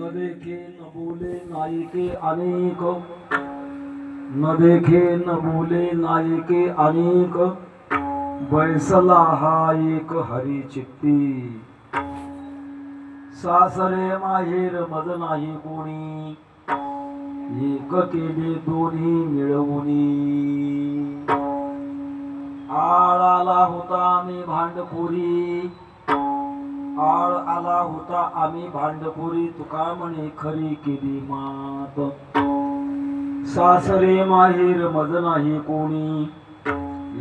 न देखे न बोले नायिके अनेक, न देखे न बोले नायिके अनेक, बैसला हा एक हरी चित्ती. सासरे माहेर मज नाही कोणी, एक केले दोन्ही मिळवुनी. आळ आला होता आम्ही भांडपुरी, आळ आला होता आम्ही भांडपुरी, तुका म्हणे खरी केली मात. सासरे माहेर मज नाही कोणी,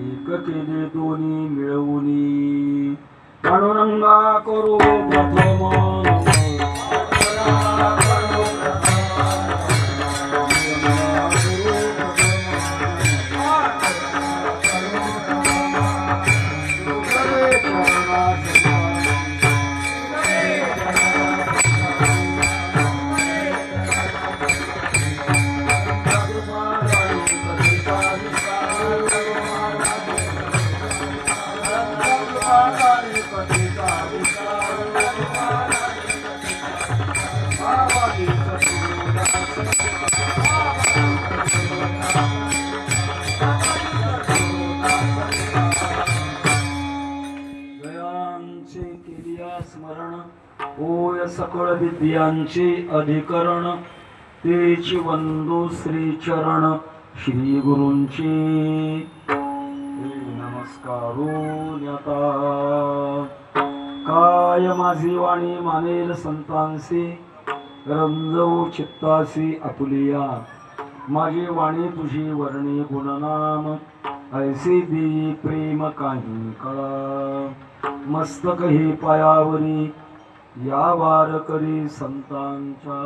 एक केले दोन्ही मिळवुनी. म्हणून करू प्रथम स्मरण होय सकळ विद्यांचे अधिकरण. तेच वंदो श्री चरण श्री गुरूंचे. नमस्कारो न्यता काय माझी वाणी मानेल संतांसी, रंजवू चित्तासी आपुलिया. माझी वाणी तुझी वर्णी गुणनाम, ऐसी देई प्रेम काही कळा. मस्तक हे पायावरी या वार करी संतांच्या.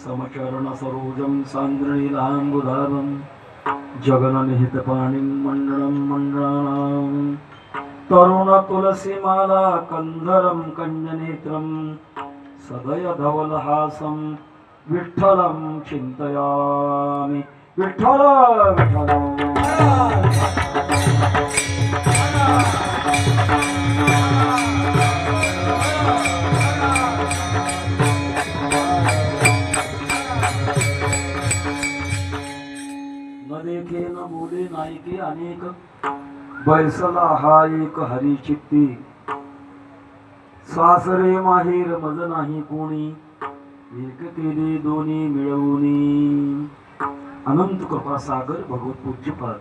समचरण सरोजम सांद्रणीलांबुधारम, जगननिहित पाणिं मंडळं मंडळानां. तरुण तुलसी माला कंधरं कंजनेत्रं, सदय धवलहासं विठ्ठलं चिंतयामि. विठ्ठल विठ्ठल न देखे न बोले नायिके अनेक, बैसला हा एक हरी चित्ती. सासरे माहेर मज नाही कोणी, एक केले दोन्ही मिळवुनी. अनंत कृपा सागर भगवत पूज्यपाद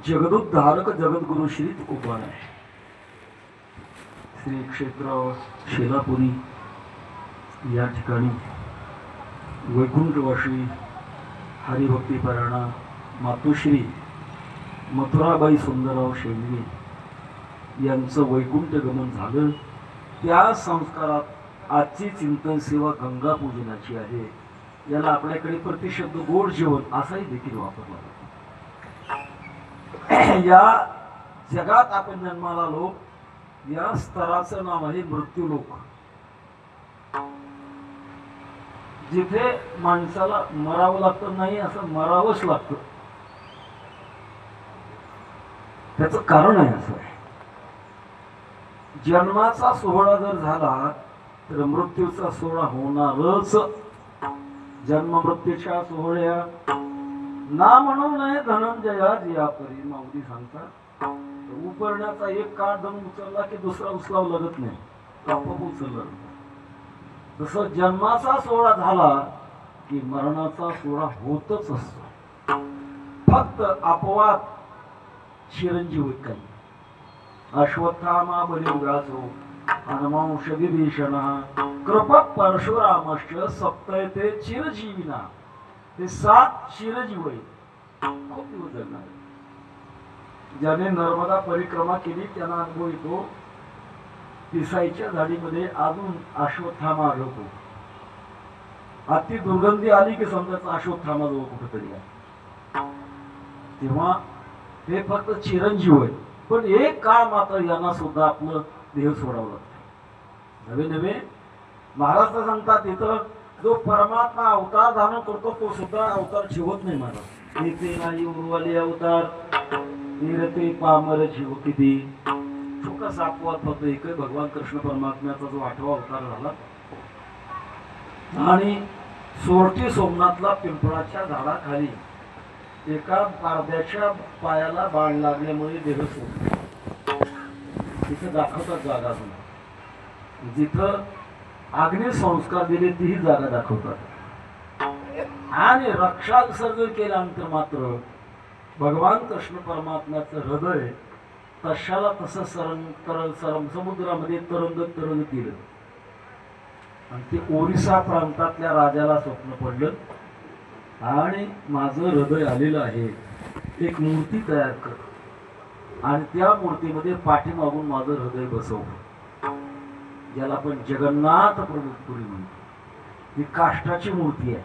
जगदोद्धारक जगद्गुरु श्री तुकोबार श्री क्षेत्र शेलापुरी या ठिकाणी वैकुंठवासी हरिभक्ती परायणा मातोश्री मथुराबाई सुंदरराव शेंडगे यांचं वैकुंठ गमन झालं. त्या संस्कारात आजची चिंतन सेवा गंगा पूजनाची आहे. याला आपल्याकडे प्रतिशब्द गोड जेवण असाही देखील वापरला जातो. या जगात आपण जन्माला आलो, या स्तराचं नाव आहे मृत्यूलोक. जिथे माणसाला मरावं लागतं, नाही असं मरावंच लागतं. त्याचं कारण आहे असं आहे, जन्माचा सोहळा जर झाला तर मृत्यूचा सोहळा होणारच. जन्म मृत्यूच्या सोहळ्या ना म्हणू नये धनंजया जिया परी, माऊली सांगतात. उपरण्याचा एक काळ धन उचलला की दुसरा उचलावं लागत नाही, आपोआप उचलला. तसं जन्माचा सोहळा झाला की मरणाचा सोहळा होतच असतो. फक्त अपवाद चिरंजीव काही. अश्वत्थामा बलिव्यासो हनुमांश विभीषण, कृप परशुरामश्च सप्तयते चिरजीविना. ते 7 चिरजीव खूप दिवस जगणार. ज्याने नर्मदा परिक्रमा केली त्यांना अनुभव येतो. पिसाईच्या झाडीमध्ये अजून अश्वत्थामा आढळतो. अति दुर्गंधी आली की समजायचं अश्वत्थामा जवळ कुठेतरी आहे. तेव्हा हे फक्त चिरंजीव आहे. पण एक काळ मात्र यांना सुद्धा आपलं देह सोडावं लागतं. नवे नवे महाराज सांगतात, इथं जो परमात्मा अवतार धारण करतो तो सुद्धा अवतार ठेवत नाही. महाराज येते नाही उर्वली अवतार, तीरते पामर जीव किती. छोटासा अपवाद फक्त एक, भगवान कृष्ण परमात्म्याचा जो 8वा अवतार झाला आणि सोरटी सोमनाथला पिंपळाच्या झाडाखाली एका पारद्याच्या पायाला बाण लागल्यामुळे देह सोडला. तिथं दाखवतात जागा अजून, जिथं अग्निसंस्कार दिले तीही जागा दाखवतात. आणि रक्षासर्ग केल्यानंतर मात्र भगवान कृष्ण परमात्म्याचं हृदय तशाला तसं समुद्रामध्ये तरंगत तरंगत गेलं. आणि ते ओरिसा प्रांतातल्या राजाला स्वप्न पडलं आणि माझं हृदय आलेलं आहे, एक मूर्ती तयार कर आणि त्या मूर्तीमध्ये पाठीमागून माझं हृदय बसव, ज्याला आपण जगन्नाथ प्रभुपुरी म्हणतो. ही काष्टाची मूर्ती आहे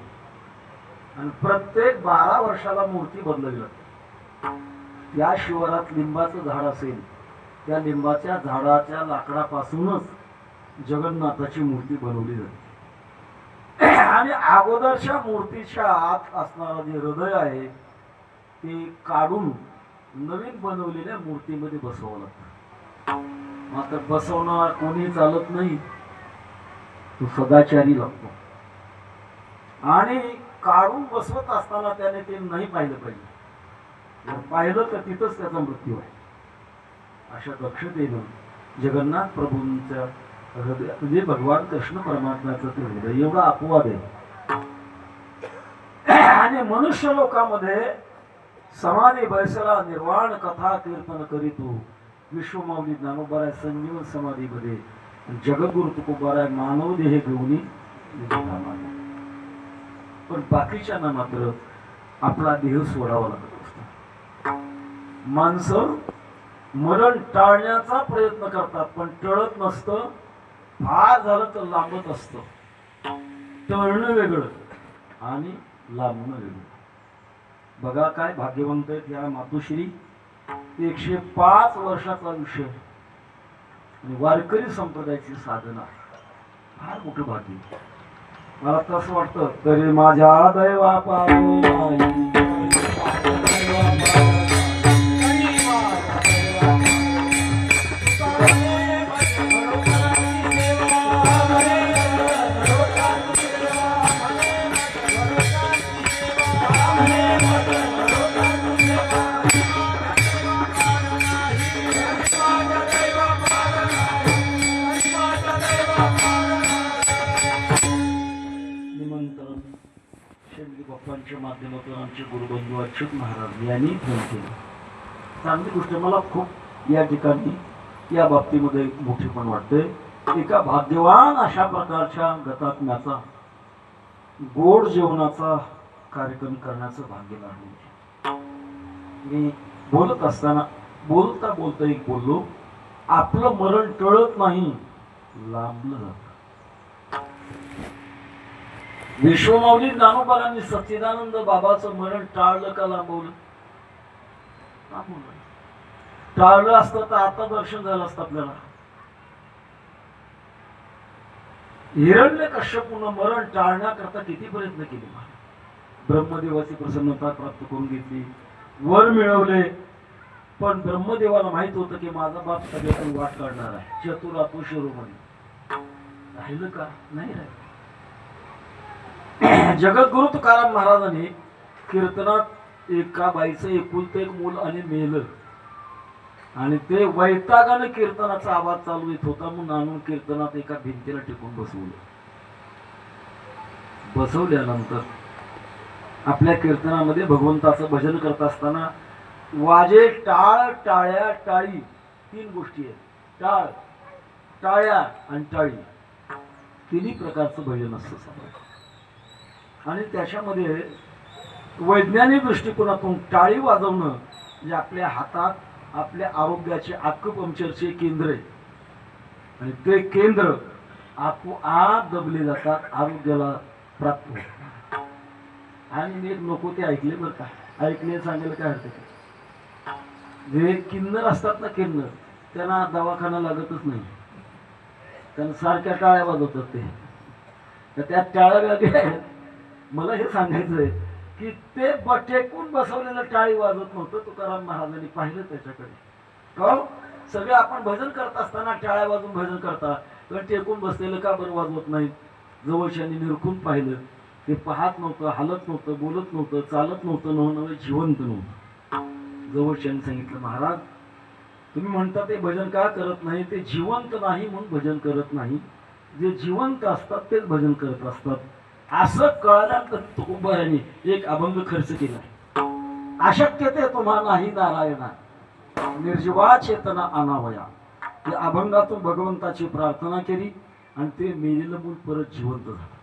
आणि प्रत्येक 12 वर्षाला मूर्ती बदलली जाते. त्या शिवारात लिंबाचं झाड असेल, त्या लिंबाच्या झाडाच्या लाकडापासूनच जगन्नाथाची मूर्ती बनवली जाते. आणि अगोदरच्या मूर्तीच्या आत असणारा जे हृदय आहे ते काढून नवीन बनवलेल्या मूर्तीमध्ये बसवावं लागतं. मात्र बसवणार कोणी चालत नाही, तो सदाचारी लागतो. आणि काढून बसवत असताना त्याने ते नाही पाहिलं पाहिजे. जर पाहिलं तर तिथंच त्याचा मृत्यू आहे. अशा दक्षतेनं जगन्नाथ प्रभूंच्या हृदय म्हणजे भगवान कृष्ण परमात्म्याचं ते हृदय एवढा अपवाद आहे. आणि मनुष्य लोकांमध्ये समाधी बैसला निर्वाण कथा कीर्तन करीतो, विश्वमाऊली ज्ञानोबा आहे संजीवन समाधीमध्ये, जगद्गुरु तुकोबा आहे मानव देह घेऊन. पण बाकीच्यांना मात्र आपला देह सोडावा लागत असतो. माणसं मरण टाळण्याचा प्रयत्न करतात पण टळत नसतं. फार झालं तर लांबत असतं. टळणं वेगळं आणि लांबणं वेगळं. बघा काय भाग्यवंत आहेत या मातोश्री. 105 वर्षाचा विषय आणि वारकरी संप्रदायाची साधना, फार मोठं भाग्य. मला तसं वाटतं तरी माझ्या दैवा पावी माध्यमातून आमचे गुरुबंधू अच्युत महाराज यांनी फोन केला. चांगली गोष्ट. मला खूप या ठिकाणी या बाबतीमध्ये मोठेपण वाटते. एका भाग्यवान अशा प्रकारच्या गतात्म्याचा गोड जेवणाचा कार्यक्रम करण्याचं भाग्य लाभले. मी बोलत असताना बोलता बोलता एक बोललो, आपलं मरण टळत नाही, लांबलं जातं. विश्वमाऊली ज्ञानोबांनी सच्चिदानंद बाबाचं मरण टाळलं का लांबवलं? टाळलं असतं तर आता दर्शन झालं असतं आपल्याला. हिरण्यकश्यपूनं मरण टाळण्याकरता किती प्रयत्न केले. ब्रह्मदेवाची प्रसन्नता प्राप्त करून घेतली, वर मिळवले. पण ब्रह्मदेवाला माहित होतं की माझा बाप सगळ्यातून वाट काढणार आहे. चतुरातू शिरोमणी राहिलं का? नाही राहिलं. जगद्गुरु तुकाराम महाराजांनी कीर्तनात एका बाईचं एकुलतं एक मूल आणि मेलं आणि ते वैतागाने कीर्तनाचा आवाज चालू येत होता म्हणून आणून कीर्तनात एका भिंतीला टिकून बसवल्यानंतर आपल्या कीर्तनामध्ये भगवंताचं भजन करत असताना वाजे टाळ टाळ्या टाळी, 3 गोष्टी आहेत. टाळ, टाळ्या आणि टाळी, तिन्ही प्रकारचं भजन असतं. आणि त्याच्यामध्ये वैज्ञानिक दृष्टिकोनातून टाळी वाजवणं म्हणजे आपल्या हातात आपल्या आरोग्याचे अक्युपंक्चरचे केंद्र आहे आणि ते केंद्र आपोआप दबले जातात, आरोग्याला प्राप्त होतात. आणि एक नको ते ऐकले बरं का, ऐकले सांगायला काय हरकत. जे किन्नर असतात ना, किन्नर, त्यांना दवाखाना लागतच नाही, त्यांना सारख्या टाळ्या वाजवतात ते. तर त्या टाळ्या वेगळ्या आहेत. मला हे सांगायचंय की ते टेकून बसवलेलं टाळी वाजत नव्हतं. तुकाराम महाराजांनी पाहिलं त्याच्याकडे. का सगळे आपण भजन करत असताना टाळ्या वाजून भजन करता, पण टेकून बसलेलं का बरं वाजवत नाही? जवळच्याने निरखून पाहिलं. ते पाहत नव्हतं, हालत नव्हतं, बोलत नव्हतं, चालत नव्हतं, नव्हतं जिवंत नव्हतं. जवळच्याने सांगितलं, महाराज तुम्ही म्हणता ते भजन का करत नाही? ते जिवंत नाही म्हणून भजन करत नाही. जे जिवंत असतात तेच भजन करत असतात. असं कळल्यानंतर तुकोबारांनी एक अभंग खर्च केला. अशक्य ते तुम्हा नाही नारायणा, निर्जीवा चेतना अनावया. त्या अभंगातून भगवंताची प्रार्थना केली आणि ते मेलेलं मूल परत जिवंत झालं.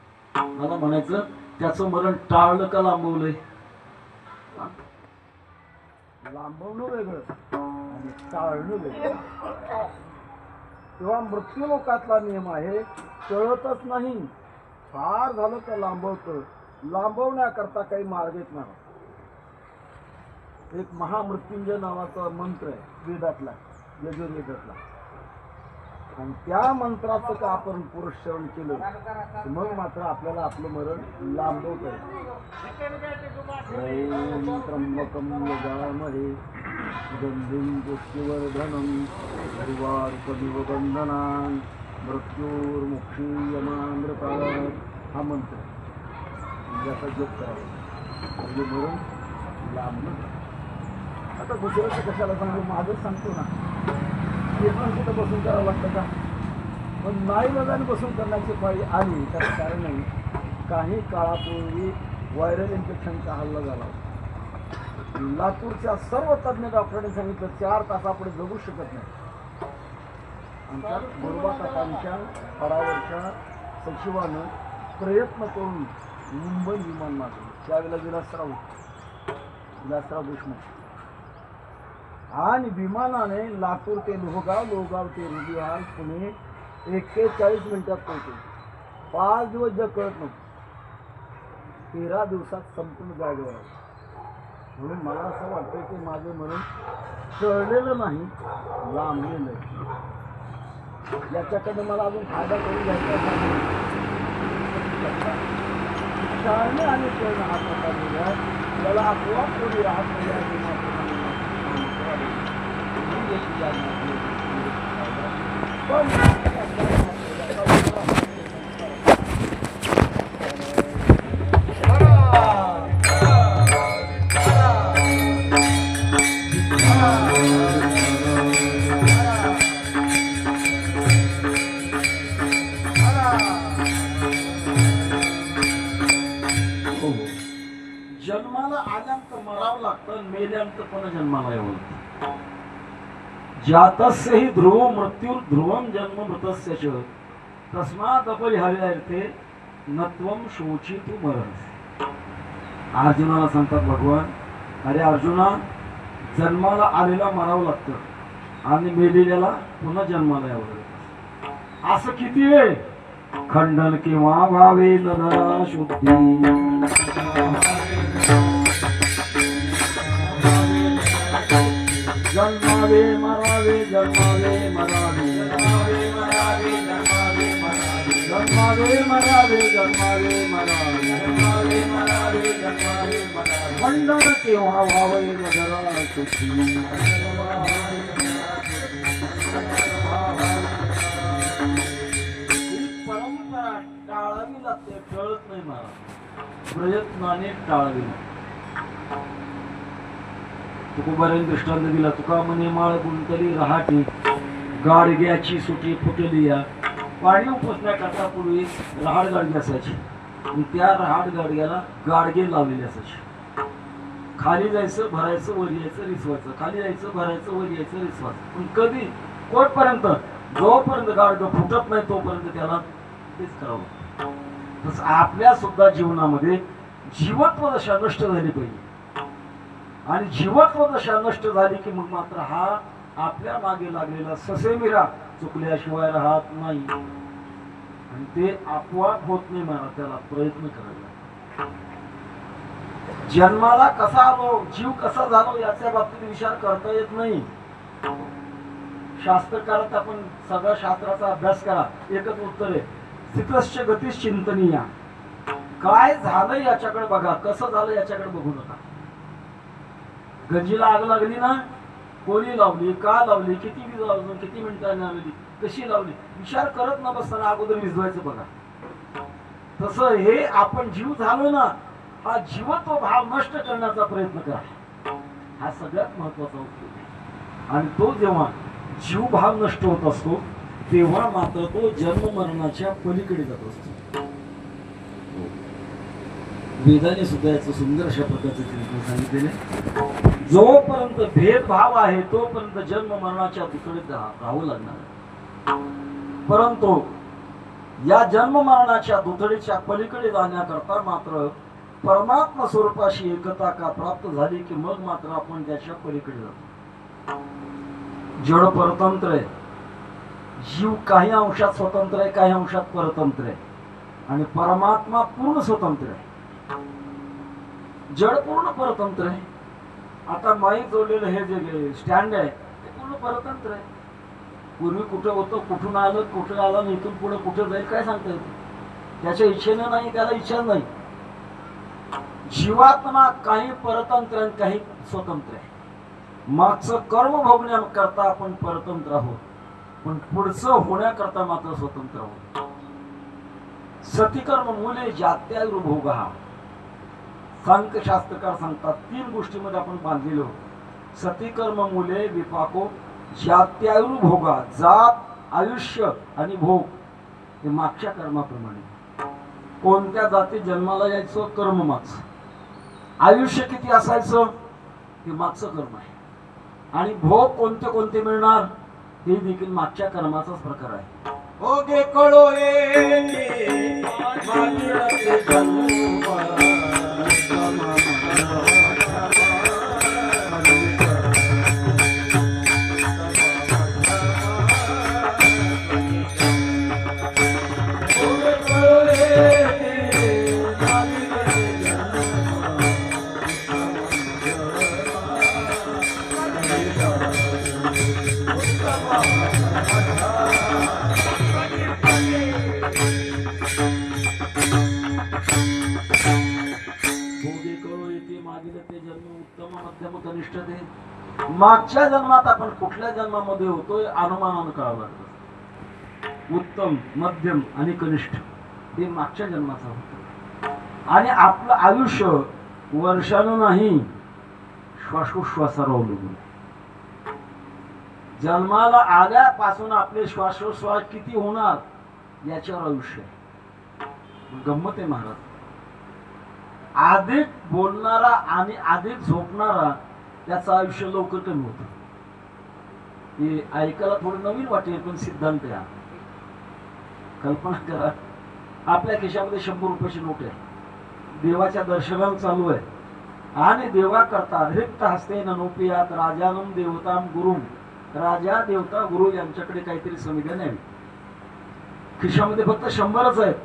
मला म्हणायचं त्याचं मरण टाळलं का लांबवलंय? लांबवणं वेगळं आणि टाळणं वेगळं. तेव्हा मृत्यूलोकातला नियम आहे, टळतच नाही. फार झालं तर लांबवतं. लांबवण्याकरता काही मार्गच नाही. एक महामृत्युंजय नावाचा मंत्र आहे वेदातला, यजुर्वेदातला. आणि त्या मंत्राचं का आपण पुरस्चरण केलं तर मग मात्र आपल्याला आपलं मरण लांबवता येईल. त्र्यंबकं यजामहे सुगंधिं पुष्टिवर्धनं उर्वारुकमिव बन्धनान् मृत्युर्मुक्षीयमामृतात्. हा मंत्र याचा जप करावा म्हणजे मरण लांबलं. आता दुसऱ्याचं कशाला सांगू, माझं सांगतो ना. हे पण कुठं बसून करावं लागतं का? पण नाही बघायला बसून करण्याची पाळी आली त्याचं कारण नाही. काही काळापूर्वी व्हायरल इन्फेक्शनचा हल्ला झाला. लातूरच्या सर्व तज्ज्ञ डॉक्टरांनी सांगितलं 4 तासापुढे जगू शकत नाही. आमच्या गुरुबाकाकांच्या परावरच्या सचिवानं प्रयत्न करून मुंबई विमान मागवलं. त्यावेळेला विलासराव देशमुख आणि विमानाने लातूर ते लोहगाव, लोहगाव ते रुबिहार, पुणे 41 मिनिटात पोहोचले. 5 दिवस जग कळत नव्हतं. 13 दिवसात संपूर्ण जागेवर आलं. म्हणून मला असं वाटतं की माझं मरण टळलेलं नाही, लांबलेलं आहे. याच्याकडे मला अजून फायदा करून घ्यायचा टाळणे आणि टळणं हा प्रकार वेगळा आहे. त्याला आपोआप कोणी राहत नाही. जन्माला आल्यानंतर मरावं लागतं, मेल्यानंतर पण जन्माला यावं लागतं. जातस्य हि ध्रुव मृत्यू ध्रुवम जन्म मृतस्य च तस्मात् अपरिहार्यते नत्वम शोचितु मरण. अर्जुनाला सांगतात भगवान, अरे अर्जुना, जन्माला आलेला मरावं लागतं आणि मेलेल्याला पुन्हा जन्माला यावं लागतं. असं किती वेळ? खंडन किंवा भावे नरा शुद्धी. जन्मावे मरावे, जन्मावे मरावे, जन्मावे मरावे, जन्मावे मरावे, जन्मावे मरावे, जन्मावे मरावे, जन्मावे मरावे, जन्मावे मरावे. खंडन केव्हा व्हावे नजरा शुद्धी. परंपरा टाळावी लागते, टळत नाही मला. प्रयत्नाने टाळावी लागते. तुकोबारांनी दृष्टांत दिला. तुका म्हणे माळ गुंतली रहाटी, गाडग्याची सुटी फुटली या. पाणी उपसण्याकरता पूर्वी रहाड गाडगी असायची आणि त्या रहाड गाडग्याला गाडगे लावलेले असायचे. खाली जायचं, भरायचं, वर यायचं, रिसवायचं, खाली जायचं, भरायचं, वर यायचं, रिसवायचं. पण कधी कोटपर्यंत? जोपर्यंत गाडगं फुटत नाही तोपर्यंत त्याला तेच करावं. तसं आपल्या सुद्धा जीवनामध्ये जीवत्व दशा नष्ट झाली पाहिजे. आणि जीवत्व दशा नष्ट झाली की मग मात्र हा आपल्या मागे लागलेला ससेमिरा चुकल्याशिवाय राहत नाही. आणि ते आपोआप होत नाही. मला त्याला प्रयत्न करायला. जन्माला कसा आलो, जीव कसा झालो याच्या बाबतीत विचार करता येत नाही. शास्त्रकारात आपण सगळ्या शास्त्राचा अभ्यास करा, एकच उत्तर आहे, स्थितश्च गतिश्च चिंतनीया. काय झालं याच्याकडे बघा, कसं झालं याच्याकडे बघू नका. गंजीला आग लागली ना, कोणी लावली, का लावली, किती किती मिनिटांनी लावली, कशी लावली, विचार करत न बसताना अगोदर विझवायचं बघा. तसं हे आपण जीव झालो ना, हा जीवत्व भाव नष्ट करण्याचा प्रयत्न करा, हा सगळ्यात महत्वाचा उपयोग आहे. आणि तो जेव्हा जीव भाव नष्ट होत असतो तेव्हा मात्र तो जन्म मरणाच्या पलीकडे जात असतो. वेदाने सुद्धा याचं सुंदर अशा प्रकारचे चिंतन सांगितलेले. जोपर्यंत भेदभाव आहे तोपर्यंत जन्म मरणाच्या तुकडीत राहावं लागणार. परंतु या जन्म मरणाच्या दुथडीच्या पलीकडे जाण्याकरता मात्र परमात्मा स्वरूपाशी एकता का प्राप्त झाली की मग मात्र आपण त्याच्या पलीकडे जातो. जड परतंत्र आहे, जीव काही अंशात स्वतंत्र आहे, काही अंशात परतंत्र आहे, आणि परमात्मा पूर्ण स्वतंत्र आहे. जड पूर्ण परतंत्र आहे. आता माईक जोडलेलं हे जे स्टँड आहे ते पूर्ण परतंत्र आहे. पूर्वी कुठं होतं, कुठून आलं, कुठं आलं, आणि इथून पुढे कुठं जाईल काय सांगता येतं. त्याच्या इच्छेनं नाही, त्याला इच्छा नाही. जीवात्मा काही परतंत्र आणि काही स्वतंत्र आहे. मागचं कर्म भोगण्याकरता आपण परतंत्र आहोत, पण पुढचं होण्याकरता मात्र स्वतंत्र आहोत. सतीकर्म मूले जात्यायुर्भोग हा सांख्यशास्त्रकार सांगतात. 3 गोष्टीमध्ये आपण बांधलेलो. सतीकर्म मूले विपाको जात्यायुर्भोगा, जात, आयुष्य आणि भोग हे मागच्या कर्माप्रमाणे. कोणत्या जाती जन्माला यायचं, कर्म मागचं. आयुष्य किती असायचं हे मागचं कर्म आहे. आणि भोग कोणते कोणते मिळणार हे देखील मागच्या कर्माचाच प्रकार आहे. भोगे कळो मागच्या जन्मात आपण कुठल्या जन्मामध्ये होतोय अनुमानानं कळावं लागतं. उत्तम, मध्यम आणि कनिष्ठ हे मागच्या जन्माचं होतं. आणि आपलं आयुष्य वर्षानं नाही, श्वासोश्वासावर अवलंबून. जन्माला आल्यापासून आपले श्वासोश्वास किती होणार याच्यावर आयुष्य आहे. गंमत आहे महाराज. अधिक बोलणारा आणि अधिक झोपणारा त्याचं आयुष्य लवकर कमी होतं. हे ऐकायला थोडं नवीन वाटेल, पण सिद्धांत आहे. कल्पना करा, आपल्या खिशामध्ये 100 रुपयाची नोट आहे, देवाच्या दर्शनाला चालू आहे, आणि देवा करता रिक्त हस्ते ननोपियात राजानम देवताम गुरुम, राजा देवता गुरु यांच्याकडे काहीतरी समिध्या न्यावी. खिशामध्ये फक्त 100च आहेत.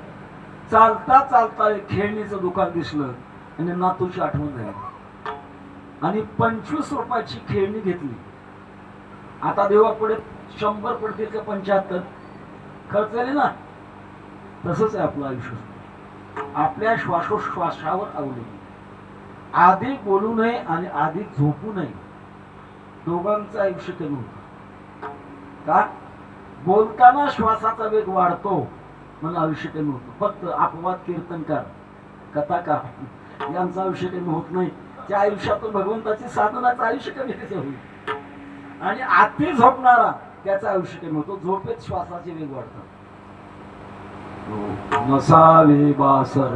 चालता चालता खेळणीचं दुकान दिसलं आणि नातूची आठवण झाली, आणि 25 रुपयाची खेळणी घेतली. आता देवापुढे 100 पडतील का 75 खर्च झाले ना. तसंच आहे आपलं आयुष्य, आपल्या श्वासोश्वासावर अवलंबून. अधिक बोलू नये आणि अधिक झोपू नये, दोघांचं आयुष्य कमी होतं. का? बोलताना श्वासाचा वेग वाढतो म्हणून आयुष्य कमी होतं. फक्त अपवाद कीर्तनकार, कथाकार यांचं आयुष्य कमी होत नाही. त्या आयुष्यातून भगवंताची साधनाचं आयुष्य कमी कसे होईल. आणि अति झोपणारा त्याचं आयुष्य कमी होतो. झोपेत श्वासाचे वेग वाढतात. नसावे बासर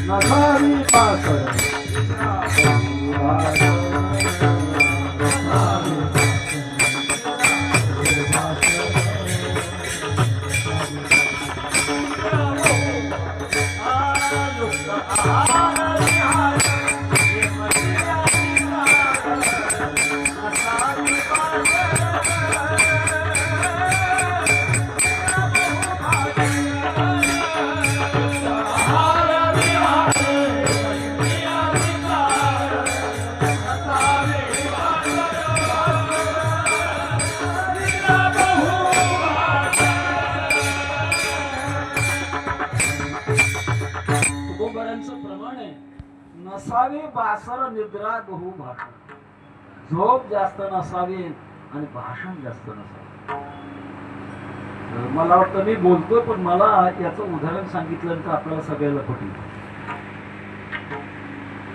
नसावी बासर नसावे बासर निद्रा बहु भाषण. झोप जास्त नसावी आणि भाषण जास्त नसावे. मला वाटतं मी बोलतोय पण मला याचं उदाहरण सांगितलं तर आपल्याला सगळ्याला पटेल.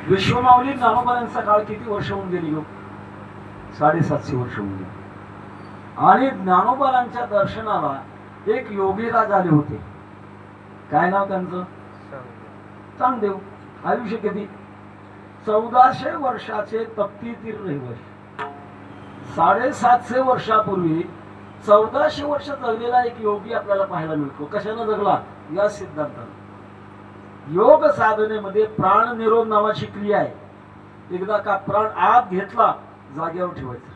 विश्वमाऊली ज्ञानोबांचा काळ किती वर्ष होऊन गेली हो? 750 वर्ष होऊन गेली. आणि ज्ञानोबांच्या दर्शनाला एक योगीराज आले होते. काय नाव त्यांचं? चांगदेव. आयुष्य किती? 1400 वर्षाचे तप्ती रहिवासी. 750 वर्षापूर्वी 1400 वर्ष जगलेला एक योगी आपल्याला पाहायला मिळतो. कशाने जगला? या सिद्धांताने. योग साधनेमध्ये प्राण निरोध नावाची क्रिया आहे. एकदा का प्राण आत घेतला जागेवर ठेवायचा.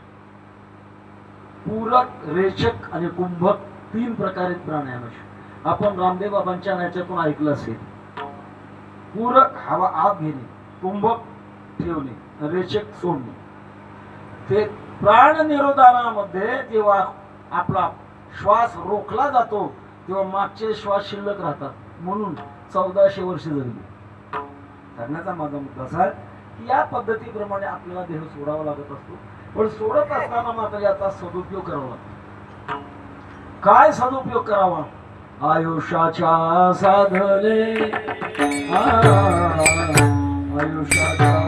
पूरक, रेचक आणि कुंभक 3 प्रकारे प्राणायामाचे. आपण रामदेव बाबांच्या याच्यातून ऐकलं असेल. पूरक हवा आत घेणे, कुंभक ठेवणे, रेचक सोडणे. ते प्राण निरोधानामध्ये जेव्हा आपला श्वास रोखला जातो तेव्हा मागचे श्वास शिल्लक राहतात. म्हणून 1400 वर्ष जगली. सांगण्याचा माझा मुद्दा असा की या पद्धतीप्रमाणे आपल्याला देह सोडावा लागत असतो. पण सोडत असताना मात्र याचा सदुपयोग करावा लागतो. काय सदुपयोग करावा? आयुष्याच्या साधने, आयुष्याच्या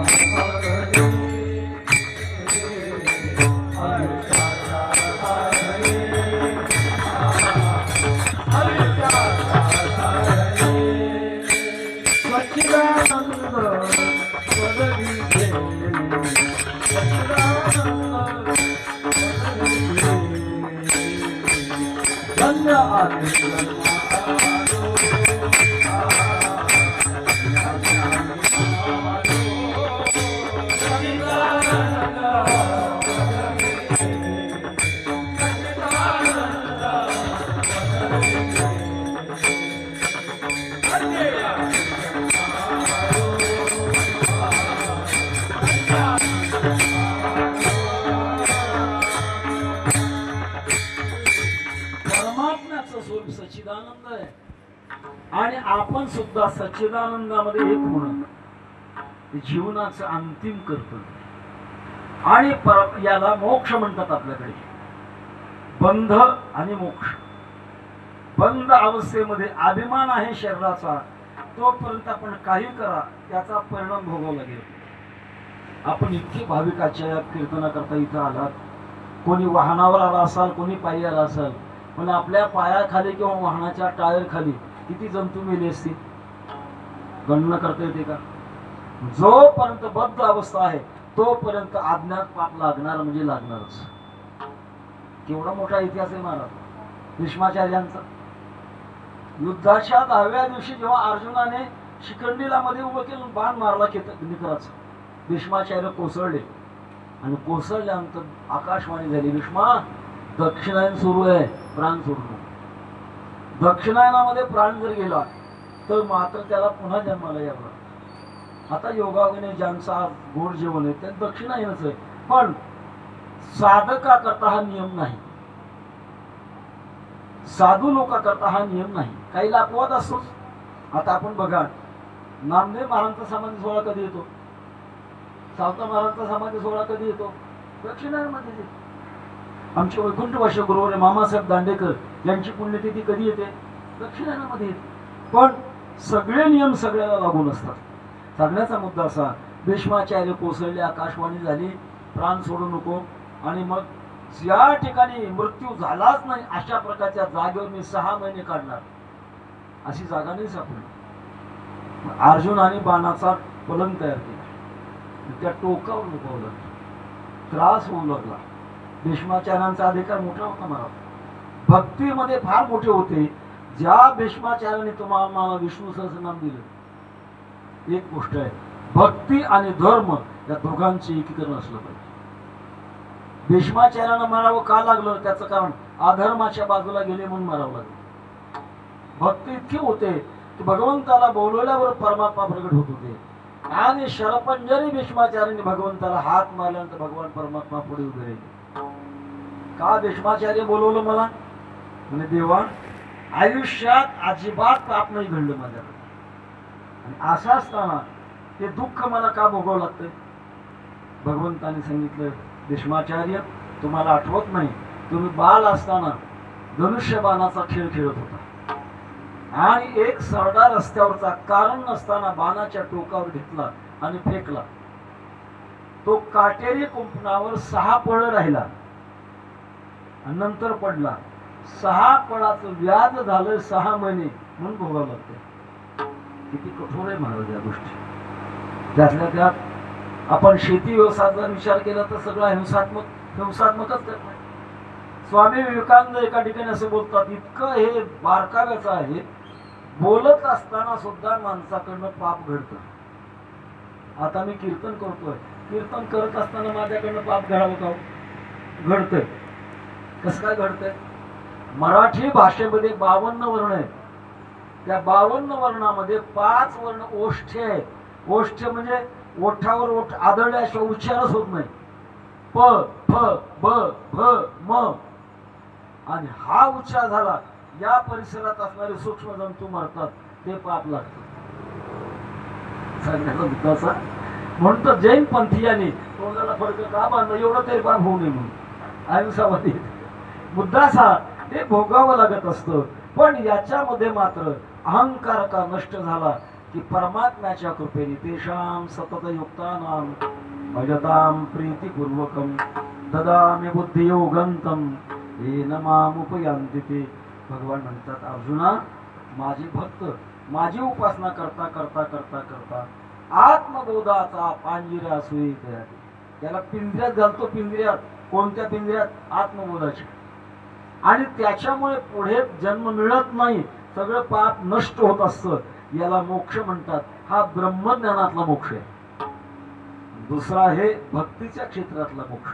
सच्चिदानंद आहे. आणि आपण सुद्धा सच्चिदानंदामध्ये एक होणं जीवनाचं अंतिम कर्तव्य. आणि याला मोक्ष म्हणतात आपल्याकडे. बंध आणि मोक्ष. बंध अवस्थेमध्ये अभिमान आहे शरीराचा, तोपर्यंत आपण काही करा त्याचा परिणाम भोगावा लागेल. आपण इतके भाविकाच्या या कीर्तनाकरता इथं आलात. कोणी वाहनावर आला असाल, कोणी पायी आला असाल, पण आपल्या पायाखाली किंवा वाहनाच्या टायर खाली किती जंतू मेले असतील गणना करता येते का? जोपर्यंत बद्ध अवस्था आहे तोपर्यंत अज्ञात पाप लागणार म्हणजे लागणारच. केवढा मोठा इतिहास आहे महाराज भीष्माचार्यांचा. युद्धाच्या 10व्या दिवशी जेव्हा अर्जुनाने शिखंडीला मध्ये उभं केलं, बाण मारला निकराचा, भीष्माचार्य कोसळले. आणि कोसळल्यानंतर आकाशवाणी झाली, भीष्मा दक्षिणायन सुरू आहे, प्राण सोडू. दक्षिणायनामध्ये प्राण जर गेला तर मात्र त्याला पुन्हा जन्माला यावं. आता योगाने ज्यांचा गोड जेवण आहे ते दक्षिणायनच आहे. पण साधका करता हा नियम नाही, साधू लोका करता हा नियम नाही. काहीला अपवाद असतोच. आता आपण बघा, नामदेव महाराजांचा समाधी सोहळा कधी येतो? सावता महाराजांचा समाधी सोहळा कधी येतो? दक्षिणायनमध्ये येतो. आमचे वैकुंठवासी गुरुवर मामासाहेब दांडेकर यांची पुण्यतिथी कधी येते? दक्षिणायनामध्ये येते. पण सगळे नियम सगळ्याला लागू नसतात. सांगण्याचा मुद्दा असा, भीष्माचार्य कोसळले, आकाशवाणी झाली, प्राण सोडू नको. आणि मग ज्या ठिकाणी मृत्यू झालाच नाही अशा प्रकारच्या जागेवर मी 6 महिने काढणार, अशी जागा नाही सापडली. अर्जुनाने बाणाचा पलंग तयार केला, त्या टोकावर नको लागला, त्रास होऊ लागला. भीष्माचार्यांचा अधिकार मोठा होता महाराज. भक्तीमध्ये फार मोठे होते. ज्या भीष्माचार्याने तुम्हाला विष्णू सहस्रनाम दिलं, एक गोष्ट आहे, भक्ती आणि धर्म या दोघांचे एकीकरण असलं पाहिजे. भीष्माचार्यांना मारावं का लागलं? त्याचं कारण अधर्माच्या बाजूला गेले म्हणून मारावं लागलं. भक्ती इतकी होते की भगवंताला बोलवल्यावर परमात्मा प्रगट होत होते. आणि शरपंजरी भीष्माचार्यांनी भगवंताला हात मारल्यानंतर भगवान परमात्मा पुढे उभे राहिले. का भीष्माचार्य बोलवलं मला? म्हणजे देवा, आयुष्यात अजिबात पाप नाही घडलं माझ्याकडे, आणि असं असताना ते दुःख मला का भोगावं लागतंय? भगवंताने सांगितलं, भीष्माचार्य तुम्हाला आठवत नाही, तुम्ही बाल असताना धनुष्यबाणाचा खेळ खेळत होता आणि एक सरदार रस्त्यावरचा कारण नसताना बाणाच्या टोकावर घेतला आणि फेकला. तो काटेरी कुंपणावर 6 पळ राहिला आणि नंतर पडला. 6 पळाचं व्याज झालं 6 महिने म्हणून भोगावं लागतं. किती कठोर आहे महाराज या गोष्टी. त्यातल्या त्यात आपण शेती व्यवसायाचा विचार केला तर सगळा हिंसात्मकच करत. स्वामी विवेकानंद एका ठिकाणी असं बोलतात, इतकं हे बारकाव्याचं आहे, बोलत असताना सुद्धा माणसाकडनं पाप घडतं. आता मी कीर्तन करतोय, कीर्तन करत असताना माझ्याकडनं पाप घडावं का? घडतंय. कसं काय घडतंय? मराठी भाषेमध्ये 52 वर्ण आहेत. त्या 52 वर्णामध्ये 5 वर्ण ओष्ठ्य आहेत. ओष्ठ्य म्हणजे ओठावर ओठ आदळल्याशिवाय उच्चारच होत नाही. प, फ, ब, भ, म. आणि हा उच्चार झाला, या परिसरात असणारे सूक्ष्म जंतू मरतात, ते पाप लागतं. सांगण्याचा मुद्दा असा, म्हणून तर जैन पंथीयांनी तोंडाला फडक का बांधलं, एवढं तरी पाप होऊ नये म्हणून. अहिंसावादी मुद्दा असा, ते भोगावं लागत असतं. पण याच्यामध्ये मात्र अहंकार का नष्ट झाला की परमात्म्याच्या कृपेने तेषां सतत युक्तानां भजतां प्रीतिपूर्वकं ददामि बुद्धियोगंतं येन मामुपयान्ति ते. भगवान म्हणतात, अर्जुना, माझे भक्त माझी उपासना करता करता करता करता आत्मबोधाचा पांजिरा सुई तयार. त्याला पिंजऱ्यात घालतो. पिंजऱ्यात कोणत्या पिंजऱ्यात? आत्मबोधाच्या. आणि त्याच्यामुळे पुढे जन्म मिळत नाही, सगळं पाप नष्ट होत असतं. याला मोक्ष म्हणतात. हा ब्रह्मज्ञानातला मोक्ष आहे. दुसरा आहे भक्तीच्या क्षेत्रातला मोक्ष.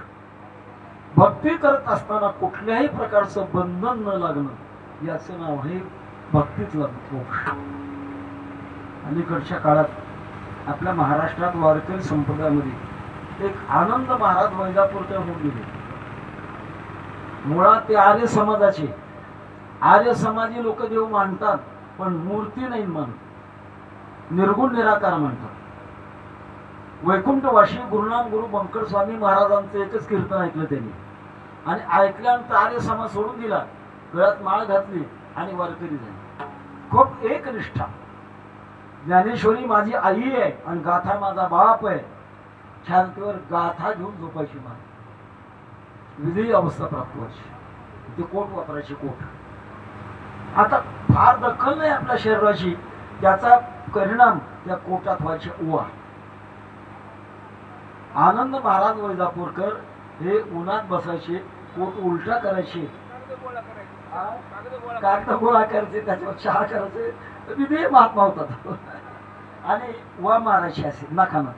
भक्ती करत असताना कुठल्याही प्रकारचं बंधन न लागणं, याचं नाव आहे भक्तीतला मोक्ष. अलीकडच्या काळात आपल्या महाराष्ट्रात वारकरी संप्रदायामध्ये एक आनंद महाराज वैजापूरकर होऊन गेले. मुळात ते आर्य समाजाचे. आर्य समाजी लोक देव मानतात, पण मूर्ती नाही मानत, निर्गुण निराकार म्हणतात. वैकुंठवाशी गुरुनाम गुरु बंकट स्वामी महाराजांचं एकच कीर्तन ऐकलं त्यांनी, आणि ऐकल्यानंतर आर्य समाज सोडून दिला, गळ्यात माळ घातली आणि वारकरी झाली. खूप एकनिष्ठा. ज्ञानेश्वरी माझी आई आहे आणि गाथा माझा बाप आहे, शांतीवर गाथा घेऊन झोपायची मान. विधेयी अवस्था प्राप्त व्हायची. ते कोट वापरायचे कोट. आता फार दखल नाही आपल्या शरीराची, त्याचा परिणाम त्या कोटात व्हायचे ओवा. आनंद महाराज वैजापूरकर हे उन्हात बसायचे, कोट उलटा करायचे, कागद गोळा करायचे, त्याच्यावर चहा करायचे. विधेय महात्मा होतात. आणि वा मारायचे असे नाकानं.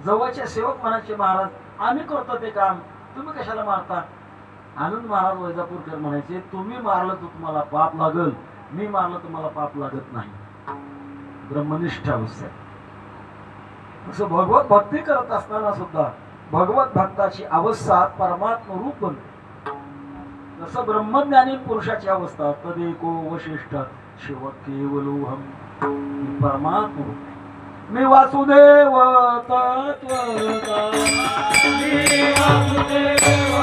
जवळचे सेवक म्हणायचे, महाराज आम्ही करतो ते काम, तुम्ही कशाला मारता? आनंद महाराज वैजापूरकर म्हणायचे, तुम्ही मारलं तर तुम्हाला पाप लागल, मी मारलं तुम्हाला पाप लागत नाही. ब्रह्मनिष्ठ अवस्था. असं भगवत भक्ती करत असताना सुद्धा भगवत भक्ताची अवस्था परमात्म रूप बनते. जसं ब्रह्मज्ञानी पुरुषाची अवस्था तदेको वशिष्ठ शिव केवलोहम, परमात्म रूप. मी वासुदेव तत्वता, मी वासुदेव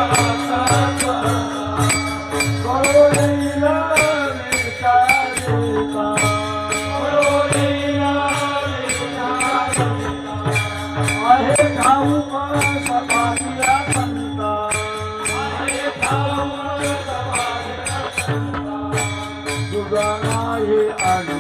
तत्वता, करोलीला विचारिता, करोलीला विचारिता, आहे ठाऊक सपाटिया संता, आहे ठाऊक सपाटिया संता, तुझा नाही आणि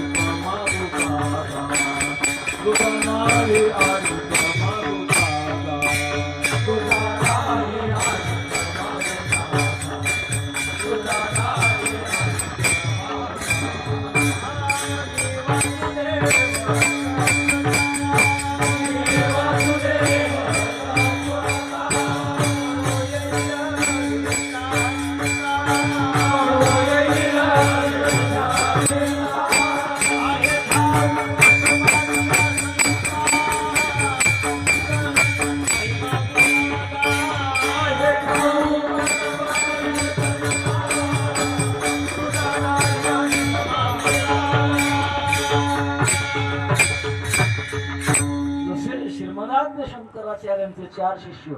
शंकराचार्यांचे 4 शिष्य,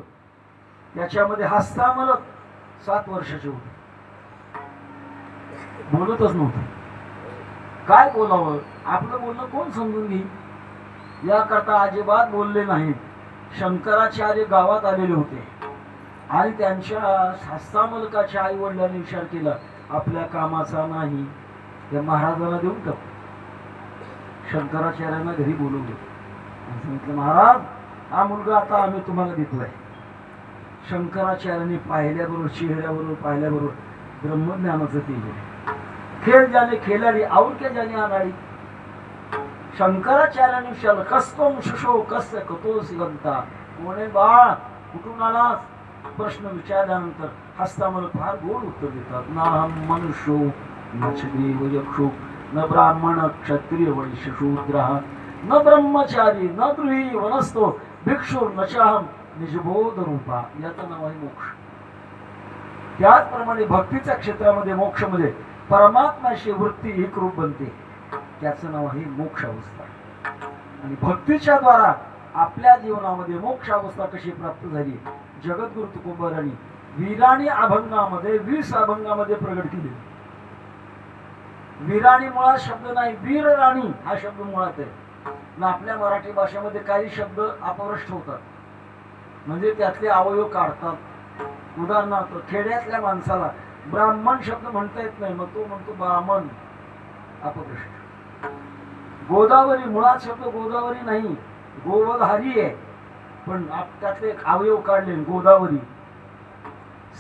त्याच्यामध्ये हस्तामलक 7 वर्षाचे होते. बोलतच नव्हतं. काय बोलावं, आपलं बोलणं कोण समजून घेईल याकरता अजिबात बोलले नाहीत. शंकराचार्य गावात आलेले होते आणि त्यांच्या हस्तामलकाच्या आई वडिलांनी विचार केला आपल्या कामाचा नाही, त्या महाराजांना देऊन टाकू. शंकराचार्यांना घरी बोलवले आणि सांगितलं महाराज हा मुलगा आता आम्ही तुम्हाला देतोय. शंकराचार्यांनी पाहिल्याबरोबर चेहऱ्याबरोबर पाहिल्याबरोबर ब्रह्मज्ञानाचं तेज. खेळ ज्याने खेळाडी आवडक्या ज्याने आणाडी. शंकराचार्यांनी विचारलं कस्तोम शिशो कस्य कतोसी गंता, कोणे बाळ कुठून आलास प्रश्न विचारल्यानंतर हस्तामल फार गोड उत्तर देतात. ना मनुष्यो न देव यक्षो न ब्राह्मण क्षत्रिय वैश्य शूद्र न ब्रह्मचारी न गृही वनस्तो भिक्षुर न चाहम निजबोध रूपा. याचं नाव आहे मोक्ष. त्याचप्रमाणे भक्तीच्या क्षेत्रामध्ये मोक्ष मध्ये परमात्म्याशी वृत्ती एक रूप बनते, त्याचं नाव आहे मोक्ष अवस्था. आणि भक्तीच्या द्वारा आपल्या जीवनामध्ये मोक्ष अवस्था कशी प्राप्त झाली जगद्गुरु तुकोबारांनी वीराणी अभंगामध्ये 20 अभंगामध्ये प्रगट केले. वीराणी मुळात शब्द नाही, वीर राणी हा शब्द मुळात आहे ना. आपल्या मराठी भाषेमध्ये काही शब्द अपभ्रष्ट होतात, म्हणजे त्यातले अवयव काढतात. उदाहरणार्थ खेड्यातल्या माणसाला ब्राह्मण शब्द म्हणता येत नाही, मग तो म्हणतो ब्राह्मण, अपभ्रष्ट. गोदावरी मुळात शब्द गोदावरी नाही, गोवधारी आहे, पण त्यातले एक अवयव काढले गोदावरी.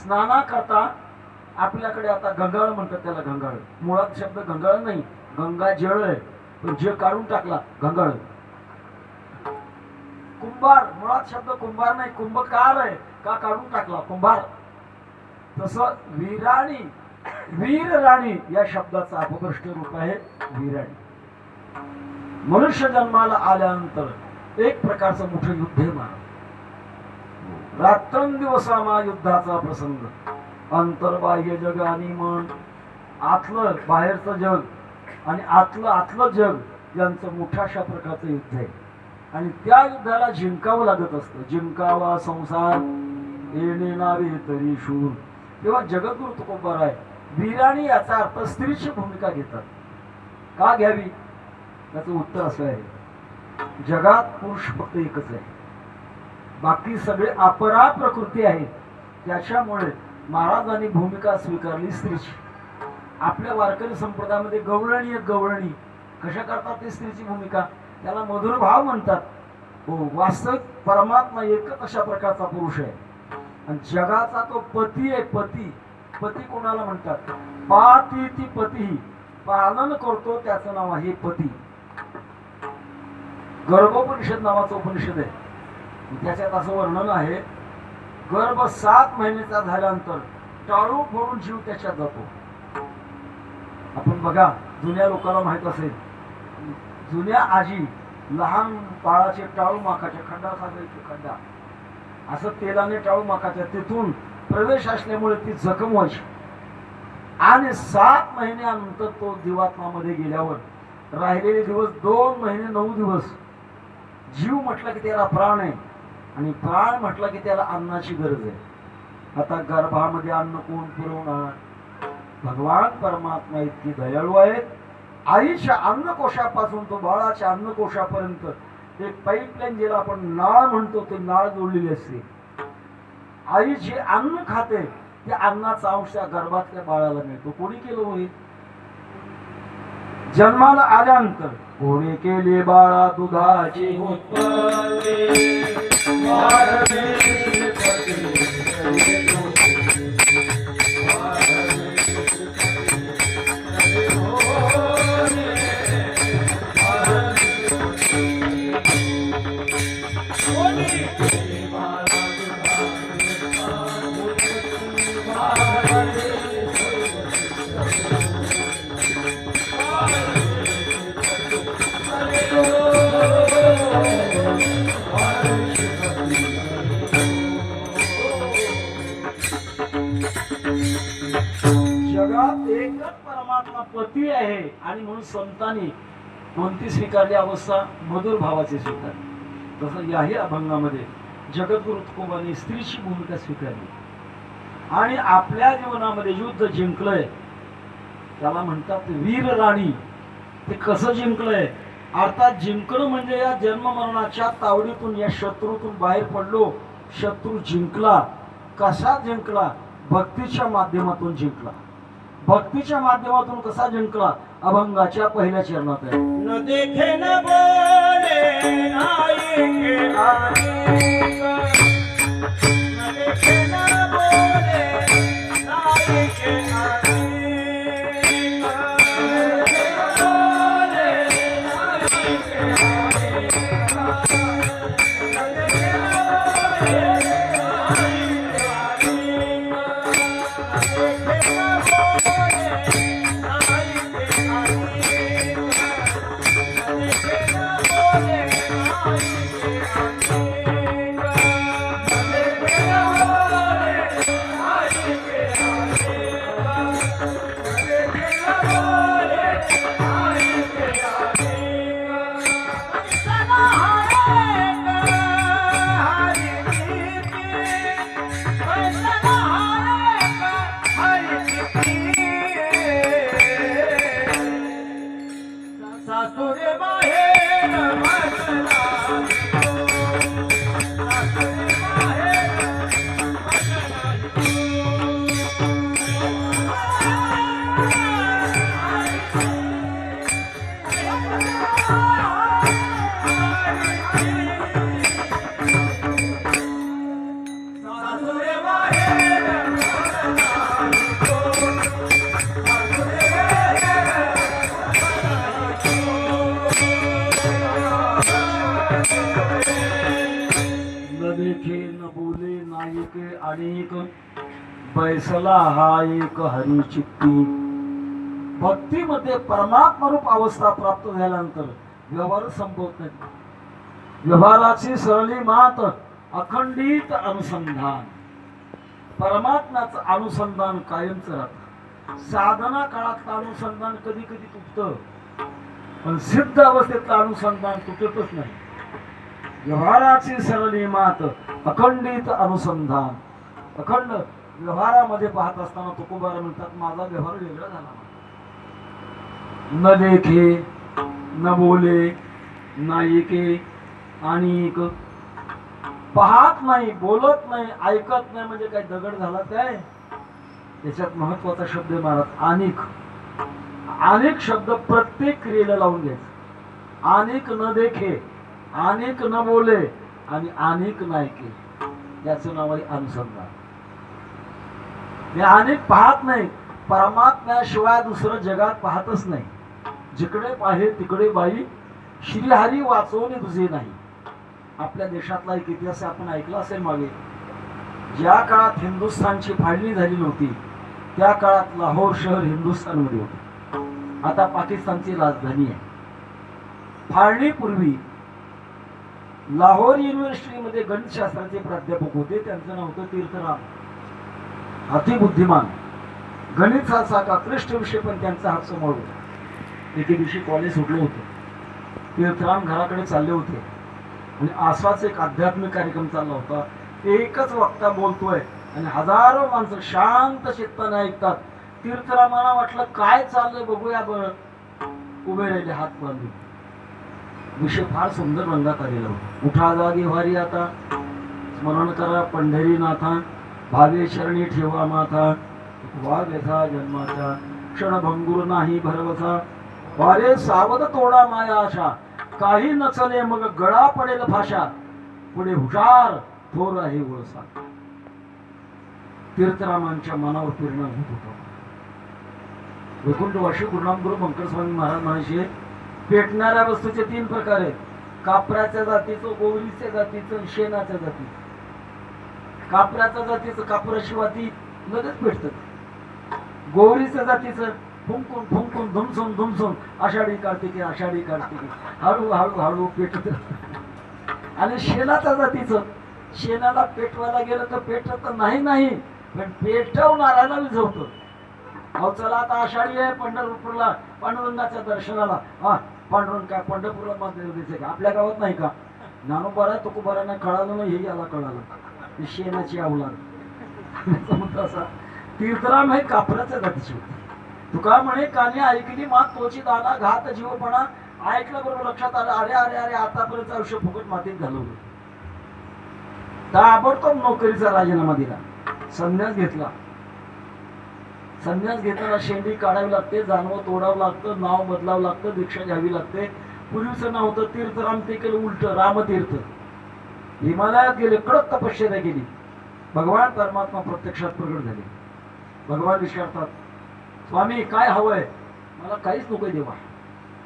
स्नाना करता आपल्याकडे आता गंगाळ म्हणतात, त्याला गंगाळ. मुळात शब्द गंगाळ नाही, गंगा जळ आहे, पण जे काढून टाकला गंगाळ. कुंभार मुळात शब्द कुंभार नाही, कुंभकार आहे, का काढून टाकला कुंभार. तसं वीराणी वीर राणी या शब्दाचा अपभ्रष्ट रूप आहे वीराणी. मनुष्य जन्माला आल्यानंतर एक प्रकारचं मोठं युद्ध आहे महाराज. रात्रंदिवसामा युद्धाचा प्रसंग. अंतर्बाह्य जग आणि मन, आतलं बाहेरचं जग आणि आतलं जग यांचं मोठ्याशा प्रकारचं युद्ध आहे. आणि त्या युद्धाला जिंकावं लागत असतं. जिंकावा संसार येणे नावे तरी शूर. तेव्हा जगद्गुरु तुकोबाराय वीराणी याचा अर्थ स्त्रीची भूमिका घेतात. का घ्यावी याचं उत्तर असं आहे, जगात पुरुष फक्त एकच आहे, बाकी सगळे अपरा प्रकृती आहेत. त्याच्यामुळे महाराजांनी भूमिका स्वीकारली स्त्रीची. आपल्या वारकरी संप्रदायामध्ये गवळणी एक गवळणी कशा करतात ते स्त्रीची भूमिका, त्याला मधुर भाव म्हणतात. हो, वास्तविक परमात्मा एकच अशा प्रकारचा पुरुष आहे. आणि जगाचा तो पती आहे. पती पती कोणाला म्हणतात, पाती ती पती, पालन करतो त्याचं नाव आहे पती. गर्भोपनिषद नावाचं उपनिषद आहे, त्याच्यात असं वर्णन आहे, गर्भ 7 महिन्याचा झाल्यानंतर टाळू फोडून जीव त्याच्यात जातो. आपण बघा, जुन्या लोकांना माहित असेल, जुन्या आजी लहान बाळाचे टाळू माकाच्या खड्डा साजायचे, खड्डा असं तेलाने टाळू माकाच्या, तिथून प्रवेश असल्यामुळे ती जखम व्हायची. आणि 7 महिन्यानंतर तो जीवात्मामध्ये गेल्यावर राहिलेले दिवस 2 महिने 9 दिवस. जीव म्हटलं की त्याला प्राण आहे, आणि प्राण म्हटलं की त्याला अन्नाची गरज आहे. आता गर्भामध्ये अन्न कोण पुरवणार? भगवान परमात्मा इतकी दयाळू आहेत. आईच्या अन्नकोशापासून तो बाळाच्या अन्नकोशापर्यंत एक पाईपलाईन ज्याला आपण नाळ म्हणतो, ते नाळ जोडलेली असते. आई जे अन्न खाते त्या अन्नाचा अंश त्या गर्भातल्या बाळाला मिळतो. कोणी केलं होईल? जन्माला आल्यानंतर कोणी केली बाळा दुधाची उत्पत्ती. जगात एकच परमात्मा पती आहे, आणि म्हणून संतांनी कोणती स्वीकारली अवस्था? मधुर भावाची स्वीकारली. तसं याही अभंगामध्ये जगद्गुरु तुकोबांनी स्त्रीची भूमिका स्वीकारली आणि आपल्या जीवनामध्ये युद्ध जिंकलंय. त्याला म्हणतात वीर राणी. ते कसं जिंकलंय? अर्थात जिंकणं म्हणजे या जन्म मरणाच्या तावडीतून, या शत्रूतून बाहेर पडलो. शत्रू जिंकला. कसा जिंकला? भक्तीच्या माध्यमातून जिंकला. भक्तीच्या माध्यमातून कसा जिंकला? अभंगाच्या पहिल्या चरणात आहे. न देखे न बोले नायके आनेक, न देखे न बोले नायके आनेक, सासुरे बाहेर बसला, सासुरे बाहेर सासुरे बाहेर न देखे न बोले नायके अनेक, बैसला हा एक हरी चित्ती. भक्तीमध्ये परमात्मरूप अवस्था प्राप्त झाल्यानंतर व्यवहार संपवत नाही. व्यवहाराची सरली मात अखंडित अनुसंधान. परमात्म्याचं अनुसंधान कायमच राहतं. साधना काळातलं अनुसंधान कधी कधी तुटतं, पण सिद्ध अवस्थेतलं अनुसंधान तुटतच नाही. व्यवहाराची सरली मात अखंडित अनुसंधान. अखंड व्यवहारामध्ये पाहत असताना तुकोबारा म्हणतात माझा व्यवहार वेगळा झाला. न देखे न बोले नायके अनेक. पाहत नाही, बोलत नाही, ऐकत नाही म्हणजे काय दगड झाला काय? त्याच्यात महत्वाचा शब्द आहे महाराज अनेक. अनेक शब्द प्रत्येक क्रियेला लावून घ्यायचा. अनेक न देखे, अनेक न बोले आणि अनेक नायके, याचं नाव आहे अनुसंधान. हे अनेक पाहत नाही, परमात्म्याशिवाय दुसरं जगात पाहतच नाही. जिकडे पाहे तिकडे बाई श्रीहरी वाचवणे तुझे नाही. आपल्या देशातला एक इतिहास आपण ऐकला असेल मागे. ज्या काळात हिंदुस्थानची फाळणी झाली नव्हती त्या काळात लाहोर शहर हिंदुस्थानमध्ये होते. आता पाकिस्तानची राजधानी आहे. फाळणीपूर्वी लाहोर युनिव्हर्सिटीमध्ये गणितशास्त्राचे प्राध्यापक होते. त्यांचं नाव होतं तीर्थराम. अतिबुद्धिमान, गणिताचा का क्लिष्ट विषय पण त्यांचा हात समोर होता. एके दिवशी कॉलेज सुटलं होतं. तीर्थराम घराकडे चालले होते आणि असाच एक आध्यात्मिक कार्यक्रम चालला होता. एकच वक्ता बोलतोय आणि हजारो माणसं शांत चित्ताने ऐकतात. तीर्थरामांना वाटलं काय चाललंय बघूया बरं. उभे राहिले हात बांधून. विषय फार सुंदर रंगात आलेला होता. उठा जागी वारी आता, स्मरण करा पंढरीनाथा, भावे शरणी ठेवा माथा, वा व्यथा जन्माचा, क्षणभंगूर नाही भरवसा, वारे सावध तोडा माया आशा, काही नचले मग गळा पडेल भाषा, पुढे हुशार थोर आहे वळसा. तीर्थरामांच्या मनावर परिणाम होत होता. वैकुंठवासी गुरुनामगुरु बंकर स्वामी महाराज म्हणायचे पेटणाऱ्या वस्तूचे 3 प्रकार आहेत. कापराच्या जातीचं, गोवरीच्या जातीचं, शेणाच्या जातीचं. कापराच्या जातीचं कापराशिवाय ती लगेच पेटतात. गोवरीच्या जातीचं फुंकून फुंकून धुमसून धुमसून आषाढी कार्तिकी आषाढी कार्तिकी हळू हळू हळू पेटत. आणि शेणाच्या जातीचं, शेणाला पेटवायला गेलं तर पेटत नाही पण पेटवणाऱ्याला विझवतं. अहो चला आता आषाढी आहे, पंढरपूरला पांडुरंगाच्या दर्शनाला. हा पांडुरंग काय पंढरपूरला मध्ये दिसे का? आपल्या गावात नाही का? ज्ञानोबारा तुकोबारांना कळालं नाही, हे याला कळालं. शेणाची अवलाद. असा तीर्थराम हे कापराच्या जातीचे होते. तुका म्हणे कानी ऐकली मात तोची दाना घात जीवपणा. ऐकलं बरोबर लक्षात आलं, अरे अरे अरे आतापर्यंत आयुष्य फुकट मातीत घालवलं. ताबडतोब नोकरीचा राजीनामा दिला, संन्यास घेतला. संन्यास घेताना शेंडी काढावी लागते, जानवं तोडावं लागतं, नाव बदलावं लागतं, दीक्षा घ्यावी लागते. पूर्वीचं नाव होतं तीर्थराम, ते केलं उलट रामतीर्थ. हिमालयात गेले, कडक तपश्चर्या केली. भगवान परमात्मा प्रत्यक्षात प्रगट झाले. भगवान विचारतात, स्वामी काय हवंय? मला काहीच नकोय देवा.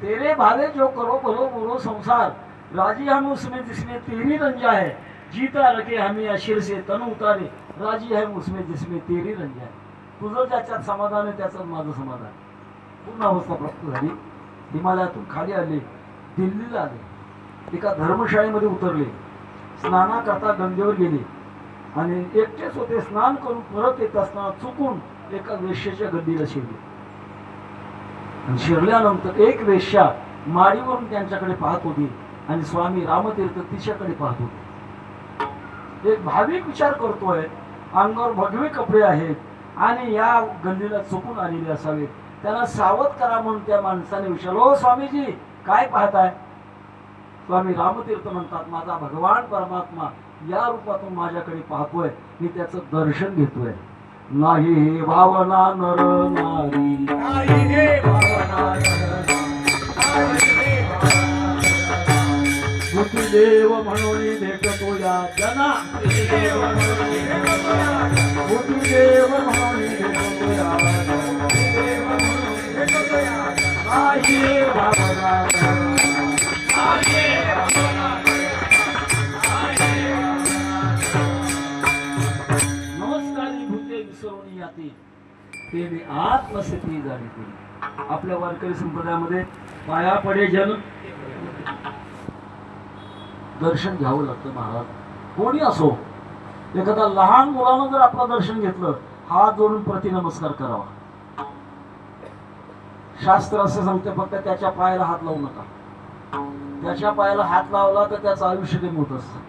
तेरे भावे जो करो भलो बुरो संसार, राजी हम उसमें जिसमें तेरी रंजा है. जीता रखे हमें अशिर से तन उतारे, राजी है उसमें जिसमें तेरी रंजा है. तुझं ज्याच्यात समाधान आहे त्याच्यात माझं समाधान. पूर्ण अवस्था प्राप्त झाली. हिमालयातून खाली आले, दिल्लीला आले, एका धर्मशाळेमध्ये उतरले. स्नानाकरता गंगेवर गेले आणि एकटेच होते. स्नान करून परत येत असताना चुकून एका वेश्येच्या गद्दीला शिरले. आणि शिरल्यानंतर एक वेश्या माडीवरून त्यांच्याकडे पाहत होती आणि स्वामी रामतीर्थ तिच्याकडे पाहत होते. एक भाविक विचार करतोय, अंगावर भगवे कपडे आहेत आणि या गल्लीला चुकून आलेले असावेत. त्यांना सावध करा म्हणून त्या माणसाने विचारलं, ओ स्वामीजी काय पाहताय? स्वामी रामतीर्थ म्हणतात, माझा भगवान परमात्मा या रूपातून माझ्याकडे पाहतोय, मी त्याचं दर्शन घेतोय. नाही हे भावना नर नारी, नाही हे भावना नर नारी, नाही हे भावना बुद्धी देव म्हणून भेटतो या जना. बुद्धी देव म्हणून भेटतो या नाही हे भावना नमस्कारी भूते विसरून याती ते मी आत्मस्थिती जाणीते. आपल्या वारकरी संप्रदायामध्ये पाया पडे जन दर्शन घ्यावं लागतं महाराज. कोणी असो, एखादा लहान मुलानं जर आपलं दर्शन घेतलं, हात जोडून प्रतिनमस्कार करावा. शास्त्र असं सांगते, फक्त त्याच्या पायाला हात लावू नका. त्याच्या पायाला हात लावला तर त्याचं आयुष्य कमी होत असतं.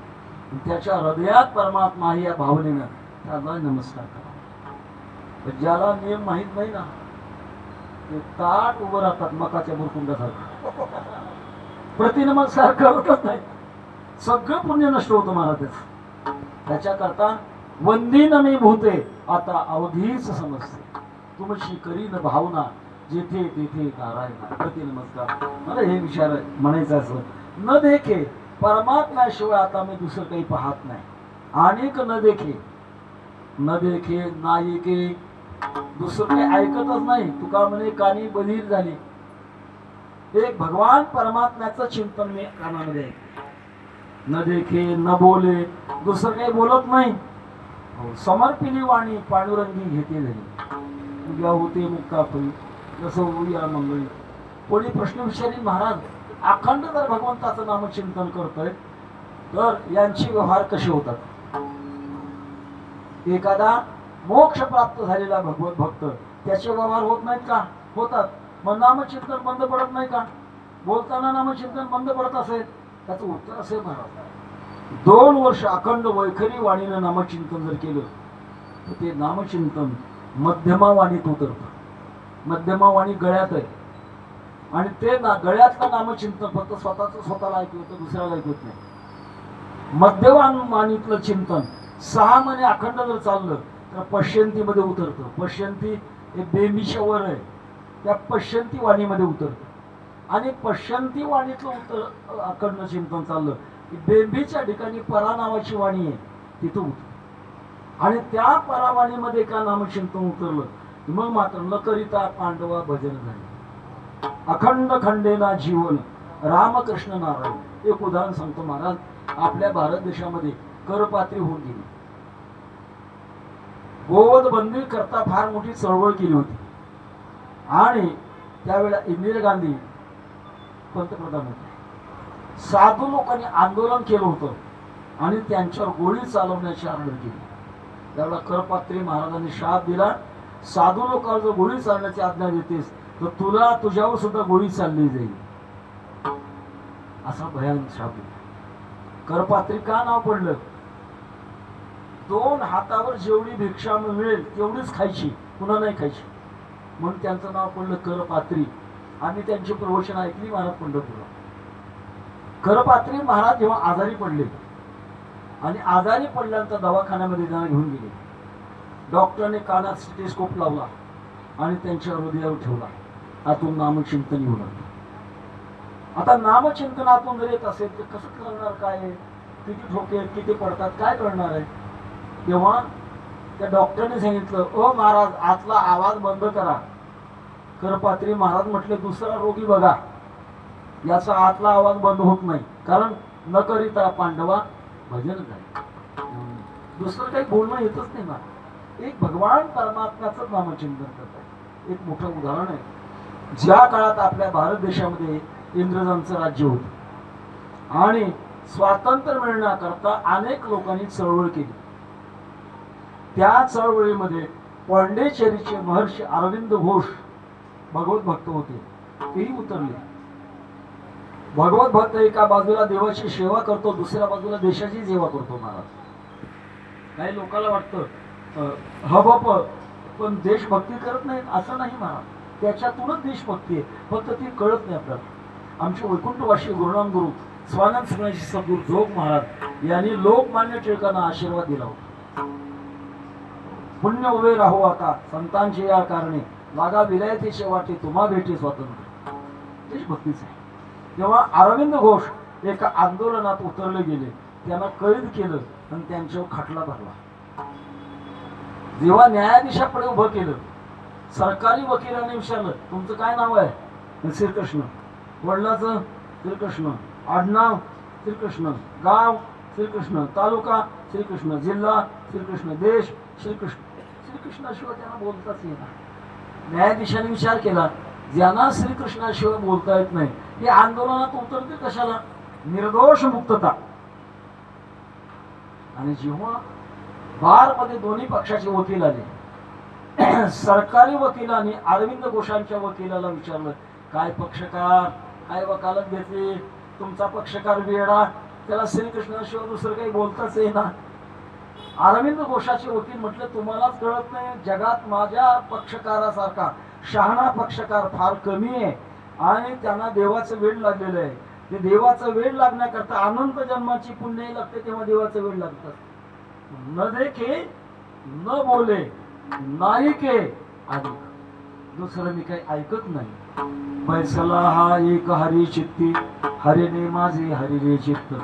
त्याच्या हृदयात परमात्मा आहे या भावनेनं त्याला नमस्कार करा. ज्याला नियम माहित नाही ना, ते ताट उभं राहतात मकाच्या बुरकुंडासारखं, प्रतिनमस्कार करतच नाही. सगळं पुण्य नष्ट होतं महाराज. त्याच्याकरता वंदीन मी भूते आता अवधीच समजते, तुमची करीन भावना जेथे तेथे नारायण. प्रतिनमस्कार. मला हे विचार म्हणायचं असं, न देखे परमात्म्याशिवाय आता मी दुसरं काही पाहत नाही. अनेक न देखे, न देखे नाही के दुसरं काही ऐकतच नाही. तुका म्हणे कानी बधीर झाली. एक भगवान परमात्म्याचं चिंतन मी कानामध्ये ऐकते. न देखे न बोले, दुसरं काही बोलत नाही. समर्पिली वाणी पांडुरंगी घेते झाली. उद्या होते मुक्ताफळी जसं होऊया मंगळी. कोणी प्रश्न विचारी, महाराज अखंड जर भगवंताचं नामचिंतन करतोय तर यांचे व्यवहार कसे होतात? एखादा मोक्ष प्राप्त झालेला भगवत भक्त, त्याचे व्यवहार होत नाहीत का? होतात. मग नामचिंतन बंद पडत नाही का? बोलताना नामचिंतन बंद पडत असेल, त्याचं उत्तर असेल महाराज, 2 वर्ष अखंड वैखरी वाणीनं नामचिंतन जर केलं तर ते नामचिंतन मध्यमा वाणीत उतरतं. मध्यमा वाणी गळ्यात आहे आणि ते गळ्यातलं नामचिंतन फक्त स्वतःला ऐकू येतं, दुसऱ्याला ऐकू येत नाही. मध्यवान वाणीतलं चिंतन 6 महिने अखंड जर चाललं तर पश्यंतीमध्ये उतरतं. पश्यंती हे बेंबीच्या वर आहे, त्या पश्यंती वाणीमध्ये उतरतं. आणि पश्यंती वाणीतलं अखंड चिंतन चाललं की बेंबीच्या ठिकाणी परा नावाची वाणी आहे, तिथं उतर. आणि त्या परावाणीमध्ये का नामचिंतन उतरलं, मग मात्र न करिता पांडवा भजन झाले. अखंड खंडेना जीवन रामकृष्ण नारायण. एक उदाहरण सांगतो महाराज. आपल्या भारत देशामध्ये करपात्री होऊन गेली. गोवध बंदी करता फार मोठी चळवळ केली होती आणि त्यावेळेला इंदिरा गांधी पंतप्रधान होते. साधू लोकांनी आंदोलन केलं होतं आणि त्यांच्यावर गोळी चालवण्याची आज्ञा केली. त्यावेळेला करपात्री महाराजांनी शाप दिला, साधू लोकांवर जर गोळी चालण्याची आज्ञा देतेस तर तुला तुझ्यावर सुद्धा गोळी चालली जाईल, असा भयानक शाप दिला. करपात्री का नाव पडलं? 2 हातावर जेवढी भिक्षा मिळेल तेवढीच खायची, पुन्हा नाही खायची. म्हणून त्यांचं नाव पडलं करपात्री. आम्ही त्यांची प्रवचन ऐकली महाराज पंढरपूरला. करपात्री महाराज जेव्हा आजारी पडले आणि आजारी पडल्यानंतर दवाखान्यामध्ये त्यांना घेऊन गेले. डॉक्टरने कानात स्टेथोस्कोप लावला आणि त्यांच्या हृदयावर ठेवला. आतून नामचिंतन येऊ लागलं. आता नामचिंतनातून जर येत असेल तर कसं कळणार काय आहे, किती ठोके आहेत, किती पडतात, काय कळणार आहे. तेव्हा त्या डॉक्टरने सांगितलं, ओ महाराज आतला आवाज बंद करा. करपात्री महाराज म्हटले, दुसरा रोगी बघा, याचा आतला आवाज बंद होत नाही, कारण न करिता पांडवा भजन झाले. दुसरं काही बोलणं येतच नाही ना. एक भगवान परमात्म्याचं नामचिंतन करतात. एक मोठं उदाहरण आहे. ज्या काळात आपल्या भारत देशामध्ये इंग्रजांचं राज्य होतं आणि स्वातंत्र्य मिळण्याकरता अनेक लोकांनी चळवळ केली. त्या चळवळीमध्ये पांडिचेरीचे महर्षी अरविंद घोष भगवत भक्त होते. तेही उतरले. भगवत भक्त एका बाजूला देवाची सेवा करतो, दुसऱ्या बाजूला देशाची सेवा करतो महाराज. काही लोकांना वाटतं हबप पण देशभक्ती करत नाही, असं नाही महाराज. त्याच्यातूनच देशभक्ती आहे, फक्त ती कळत नाही आपल्याला. आमचे वैकुंठवासी गुरुनाम गुरु स्वानंद संन्यासी सद्गुरू जोग महाराज यांनी लोकमान्य टिळकांना आशीर्वाद दिला होता. पुण्य उभे राहो आता संतांचे या कारणे, लागा विलायतीचे वाटे तुम्हा भेटी स्वातंत्र्य. देशभक्तीच आहे. जेव्हा अरविंद घोष एका आंदोलनात उतरले गेले, त्यांना कैद केलं आणि त्यांच्यावर खटला भरला. जेव्हा न्यायाधीशाकडे उभं केलं, सरकारी वकिलाने विचारलं, तुमचं काय नाव आहे? श्रीकृष्ण. वडिलाचं श्रीकृष्ण, आडनाव श्रीकृष्ण, गाव श्रीकृष्ण, तालुका श्रीकृष्ण, जिल्हा श्रीकृष्ण, देश श्रीकृष्ण. श्रीकृष्णाशिवाय त्यांना बोलताच येणार. न्यायाधीशाने विचार केला, ज्यांना श्रीकृष्णाशिवाय बोलता येत नाही हे आंदोलनात उतरते कशाला? निर्दोष मुक्तता. आणि जेव्हा बारमध्ये दोन्ही पक्षाचे वकील आले, सरकारी वकिलांनी अरविंद घोषांच्या वकिलाला विचारलं, काय पक्षकार, काय वकालत घेतली, तुमचा पक्षकार वेडा, त्याला श्रीकृष्णाशिवाय दुसरं काही बोलताच येईना. अरविंद घोषाचे वकील म्हटले, तुम्हालाच कळत नाही, जगात माझ्या पक्षकारासारखा शहाणा पक्षकार फार कमी आहे आणि त्यांना देवाचं वेड लागलेलं आहे. ते देवाचं वेड लागण्याकरता अनंत जन्माची पुण्यही लागते, तेव्हा देवाचं वेड लागतं. न देखे न बोले नाही के अधिक, दुसरं मी काही ऐकत नाही. बैसला हा एक हरी चित्ती, हरिने माझे हरिले चित्त,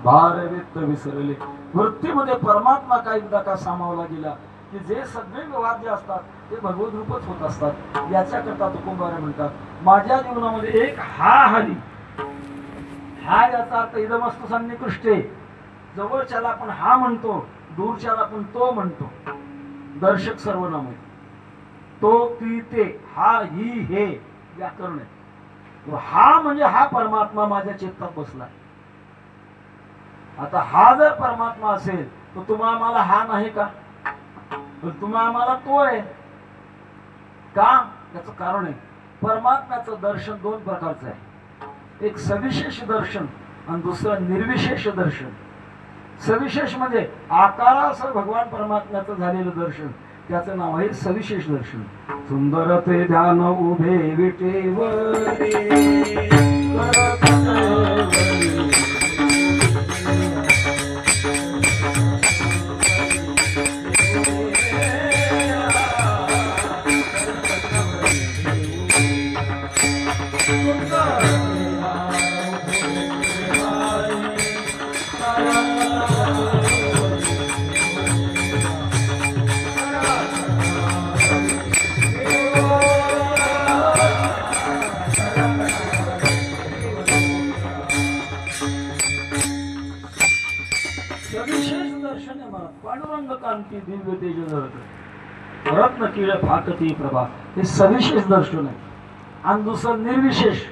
भार व्यक्त विसरले. वृत्तीमध्ये परमात्मा काहीदा का सामावला गेला की जे सगळे व्यवहार जे असतात ते भगवत रूपच होत असतात. याच्याकरता तुकोबारे म्हणतात, माझ्या जीवनामध्ये एक हा हरी, हा याचा अर्थ इदमस्तु सन्निकृष्टे. जवळच्याला आपण हा म्हणतो, दूरच्याला आपण तो म्हणतो. दर्शक सर्वनाम आहे. तो ती ते, हा ही हे व्याकरण आहे. हा म्हणजे हा परमात्मा माझ्या चित्तात बसला. आता हा जर परमात्मा असेल तर तुम्हा आम्हाला हा नाही का? तुम्हा आम्हाला तो आहे का? त्याचं कारण आहे, परमात्म्याचं दर्शन दोन प्रकारचं आहे. एक सविशेष दर्शन आणि दुसरं निर्विशेष दर्शन. सविशेष म्हणजे आकारासह भगवान परमात्म्याचं झालेलं दर्शन, त्याचं नाव आहे सविशेष दर्शन. सुंदर ते ध्यान उभे विटेवरी, पांडुरंग कांती दिव्य तेज जळत, रत्न किळ फाकती प्रभा. हे सविशेष दर्शन आहे. आणि दुसरं निर्विशेष,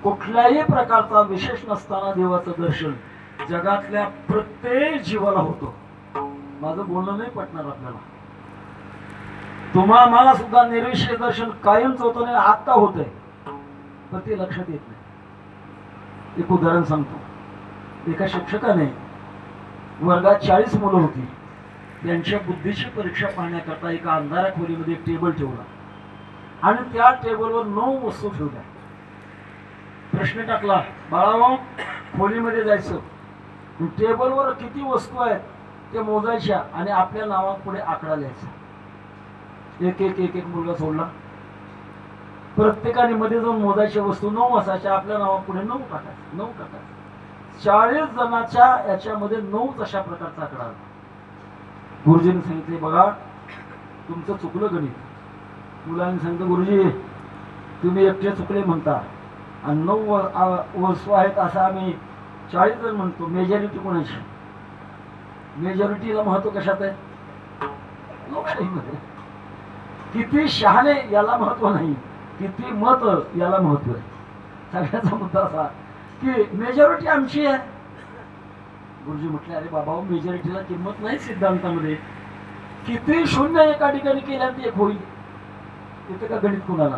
कुठल्याही प्रकारचा विशेष नसताना देवाचं दर्शन जगातल्या प्रत्येक जीवाला होतो. माझं बोलणं नाही पटणार आपल्याला. तुम्हा मला सुद्धा निर्विशेष दर्शन कायमच होतं नाही, आत्ता होतंय, पण ते लक्षात येत नाही. एक उदाहरण सांगतो. एका शिक्षकाने वर्गात 40 मुलं होती. त्यांच्या बुद्धीची परीक्षा पाहण्याकरता एका अंधाऱ्या खोलीमध्ये एक टेबल ठेवला आणि त्या टेबलवर 9 वस्तू ठेवल्या. प्रश्न टाकला, बाळाभाऊ खोलीमध्ये जायचं, टेबलवर किती वस्तू आहेत ते मोजायच्या आणि आपल्या नावापुढे आकडा लिहायचा. एक एक एक एक मुलगा सोडला. प्रत्येकाने मध्ये जाऊन मोजायच्या वस्तू 9 असायच्या, आपल्या नावापुढे 9 टाकायचं 9 टाकायचं. 40 जणांच्या याच्यामध्ये 9 अशा प्रकारचा आकडा आला. गुरुजींनी सांगितले, बघा तुमचं चुकलं गणित. मुलांनी सांगितलं, गुरुजी तुम्ही एकटे चुकले म्हणता आणि 9 वस्तू आहेत असं आम्ही 40 जण म्हणतो. मेजॉरिटी कोणाची? मेजॉरिटीला महत्व कशात आहे? लोकशाहीमध्ये. किती शहाणे याला महत्व नाही, किती मत याला महत्व आहे. सगळ्याचा मुद्दा असा की मेजॉरिटी आमची आहे. गुरुजी म्हटले, अरे बाबा मेजॉरिटीला किंमत नाही सिद्धांतामध्ये. किती शून्य एका ठिकाणी केल्यानंतर एक होईल. येते का गणित कुणाला?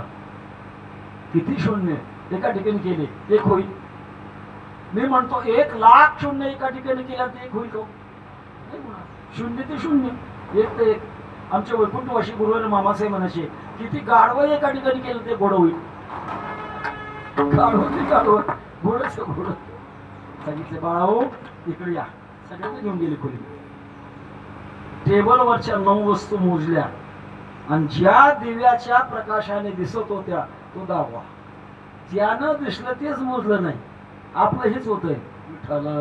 किती शून्य एका ठिकाणी केले एक होईल. मी म्हणतो 1,00,000 शून्य एका ठिकाणी केल्यानंतर एक होईल. शून्य ते शून्य, एक ते एक. आमचे वैकुंठवासी गुरुवार मामासाहेब म्हणायचे, किती गाढवं एका ठिकाणी केलं ते गोड होईल. गाढवं ते गाढवं, गोडच गोड. सांगितले, बाळाओ इकडे या. सगळ्यांना घेऊन गेले खोली. टेबलवरच्या 9 वस्तू मोजल्या आणि ज्या दिव्याच्या प्रकाशाने दिसत होत्या तो दाखवा. ज्यानं दिसलं तेच मोजलं नाही. आपलं हेच होतंय, विठ्ठला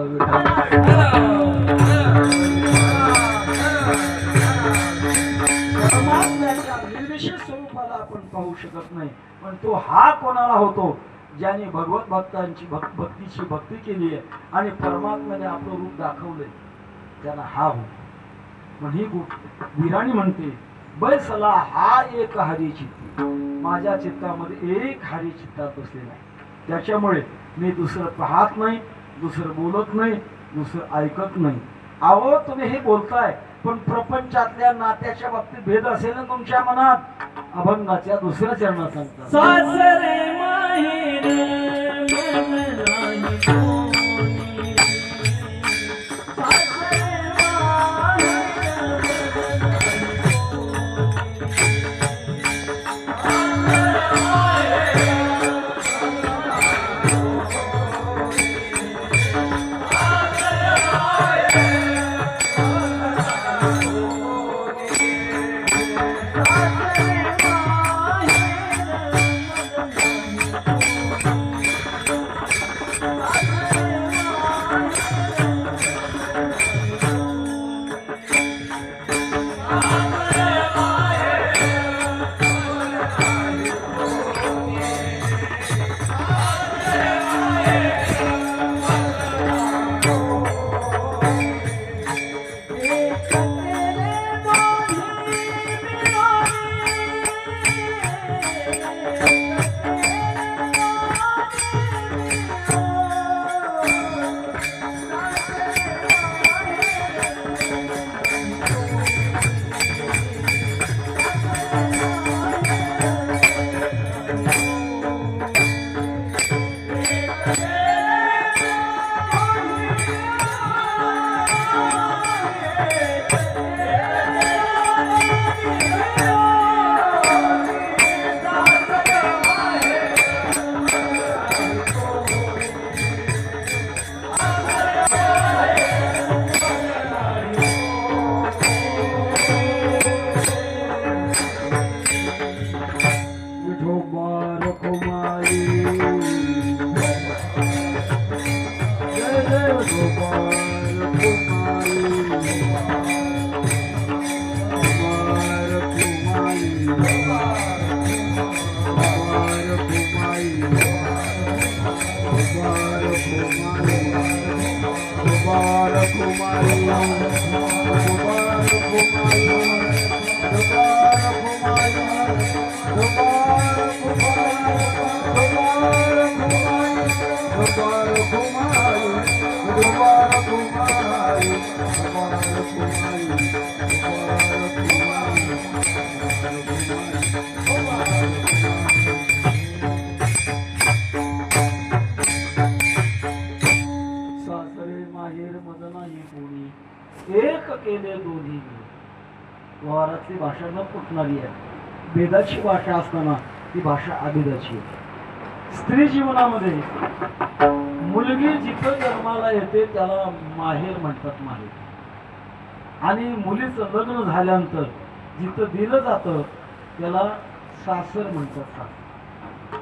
परमात्म्याच्या निर्विशेष स्वरूपाला आपण पाहू शकत नाही, पण तो हा कोणाला होतो ज्याने भगवत भक्तांची भक्तीची भक्ती केली आहे आणि परमात्म्याने आपलं रूप दाखवलंय, त्याला हा होतो. पण ही विराणी म्हणते, बैसला हा एक हरी चित्ती. माझ्या चित्तामध्ये एक हरी चित्तात बसलेला आहे. त्याच्यामुळे मी दुसरं पाहत नाही, दुसरं बोलत नाही, दुसरं ऐकत नाही. अहो तुम्ही हे बोलताय, पण प्रपंचातल्या नात्याच्या बाबतीत भेद असेल ना तुमच्या मनात, अभंगाच्या दुसऱ्या चरणात सांगतात, सासरे माहेर मन नाही कोणी. सासरे माहेर एक केले दोन्ही. व्यवहारातली भाषा न फुटणारी आहे. वेदाची भाषा असताना ती भाषा अभिदाची आहे. स्त्री जीवनामध्ये मुलगी जिथं जन्माला येते त्याला माहेर म्हणतात. माहेर आणि मुलीचं लग्न झाल्यानंतर जिथं दिलं जातं त्याला सासर म्हणतात. सासर.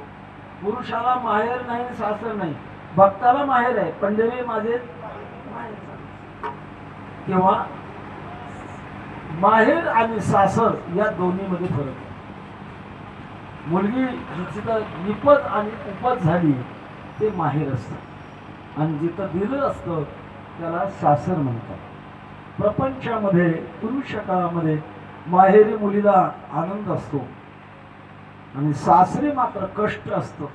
पुरुषाला माहेर नाही, सासर नाही. भक्ताला माहेर आहे, पंढरी माझे माहेर. किंवा माहेर आणि सासर या दोन्हीमध्ये फरक आहे. मुलगी जिथं निपत आणि उपत झाली ते माहेर असतं आणि जिथं दिलं असतं त्याला सासर म्हणतात. प्रपंचामध्ये पुरुष काळामध्ये माहेरी मुलीला आनंद असतो आणि सासरी मात्र कष्ट असतं,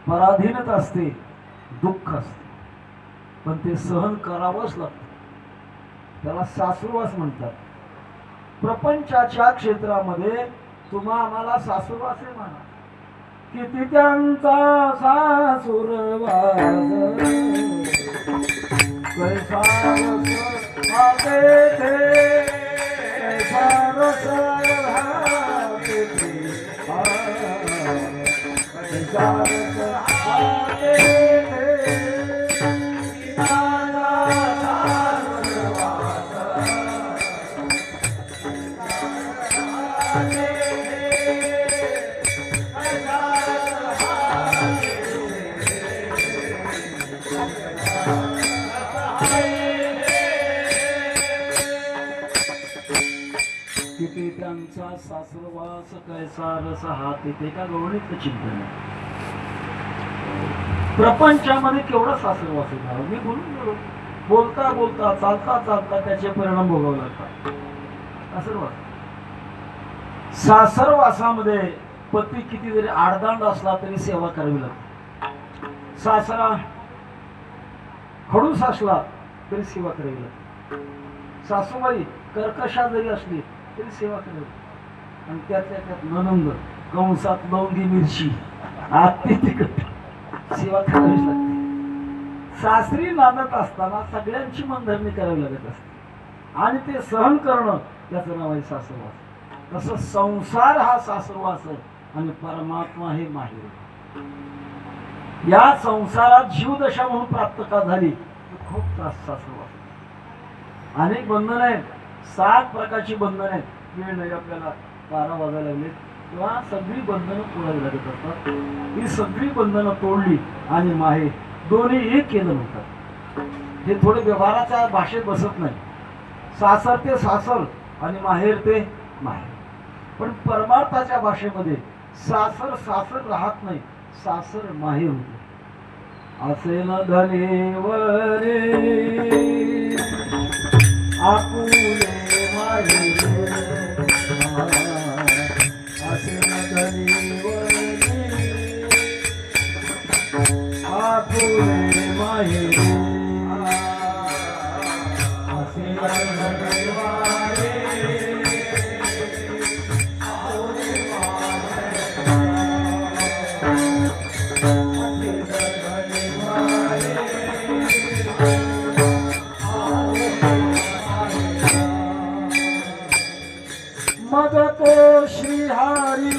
पराधीनता असते, दुःख असते. पण ते सहन करावंच लागतं. त्याला सासुरवास म्हणतात. प्रपंचाच्या क्षेत्रामध्ये तुम्हा आम्हाला सासुरवासे म्हणा. किती त्यांचा सासुरवास कैसा रस आते थे, कैसा रस आते थे, कैसा रस आते थे. किती त्यांचा सासरवास कैसा रस हा तिथे का गवळीत चिंतन आहे. प्रपंचामध्ये केवढा सासरवास आहे. मी बोलून गेलो. बोलता बोलता चालता चालता त्याचे परिणाम भोगावे लागतात. सासरवास. सासरवासामध्ये पती किती जरी आडदांड असला तरी सेवा करावी लागते. सासरा खडूस असला तरी सेवा करावी लागते. सासूबाई कर्कशा जरी असली तरी सेवा करावी. आणि त्यातल्या त्यात ननंद कंसात लवंगी मिरची आत्ती तिखट सेवा करावीच लागते. सासरी नांदत असताना सगळ्यांची मनधरणी करावी लागत असते आणि ते सहन करणं त्याचं नाव आहे सासरवास. तसं संसार हा सासरवास आहे आणि परमात्मा हे माहेर. या संसारात जीवदशा म्हणून प्राप्त का झाली तर खूप त्रास सासरवास. अनेक बंधन आहेत. 7 प्रकारची बंधन आहेत. वेळ नाही आपल्याला, 12 वाजायला लागले तेव्हा सगळी बंधनं तोडावी लागत असतात. ही सगळी बंधनं तोडली आणि माहेर दोन्ही एक केलं म्हणतात. हे थोडे व्यवहाराच्या भाषेत बसत नाही. सासर ते सासर आणि माहेर ते माहेर. पण परमार्थाच्या भाषेमध्ये सासर सासर राहत नाही, सासर माहेर होते. असे न धनेवरे आपुले माहेर, असे न धनेवरे आपुले माहेर, असे न धनेवरे मग तो श्रीहरी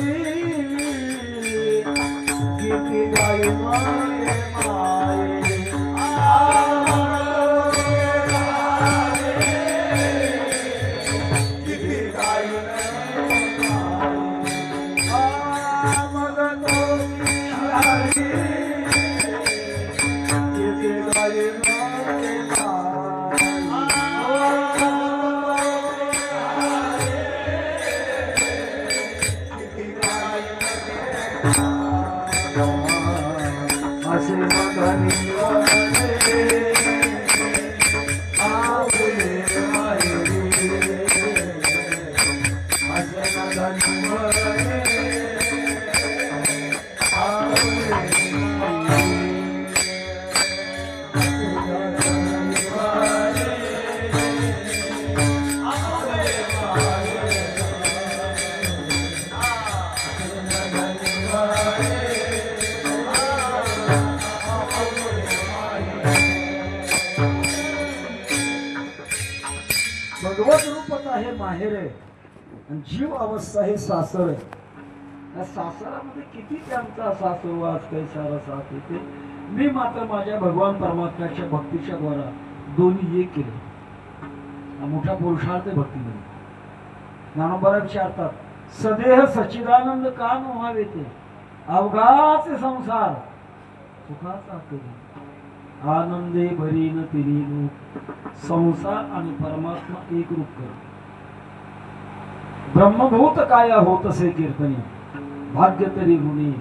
किती गाई माये माये, किती गाई मग तो श्रीहरी किती गाई माये असे मगनी वरे आपुले माहेरी, असे मगनी वरे आपुले भगवत रूपता हे माहेर आहे आणि जीव अवस्था हे सासर आहे. या सासरामध्ये किती त्यांचा सासुरवास कैसारा साथ येते. मी मात्र माझ्या भगवान परमात्म्याच्या भक्तीच्या द्वारा दोन्ही एक केले. हा मोठा पुरुषार्थ आहे भक्तीमध्ये. ज्ञानोबा विचारतात, सदेह सच्चिदानंद का मोहावे ते, अवघाचे संसार सुखाचा करी, आनंदे भरीन तिन्ही रूप, संसार आणि परमात्मा एक रूप कर. ब्रह्मभूत काया होतसे कीर्तनी, भाग्य तरी गुणी.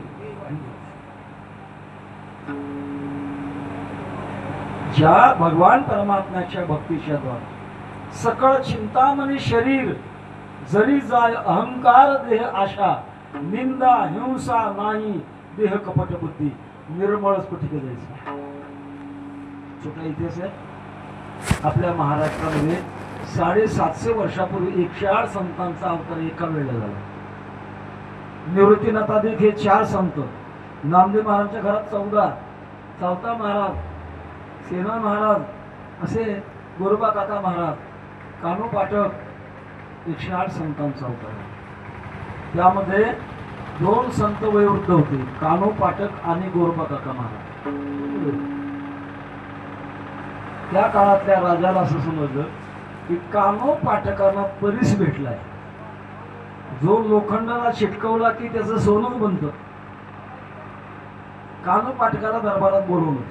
ज्या भगवान परमात्म्याच्या भक्तीच्या द्वारा सकळ चिंतामणी शरीर जरी जाय, अहंकार देह आशा, निंदा हिंसा नाही, देह कपट बुद्धी, निर्मळ स्फटिक जायचा. छोटा इतिहास आहे. आपल्या महाराष्ट्रामध्ये 750 वर्षापूर्वी 108 संतांचा अवतार एका वेळेला झाला. निवृत्तीनाथादी हे 4 संत, नामदेव महाराजांच्या घरात 14, चौथा महाराज, सेना महाराज, असे गोरोबा काका महाराज, कान्हो पाठक, 108 संतांचा अवतार. त्यामध्ये 2 संत वयोवृद्ध होते, कान्हो पाठक आणि गोरोबा काका महाराज. त्या काळातल्या राजाला असं समजलं की कान्हो पाठकांना परीस भेटलाय, जो लोखंडाला चिटकवला की त्याचं सोनच बनतं. कान्हो पाठकाला दरबारात बोलवलं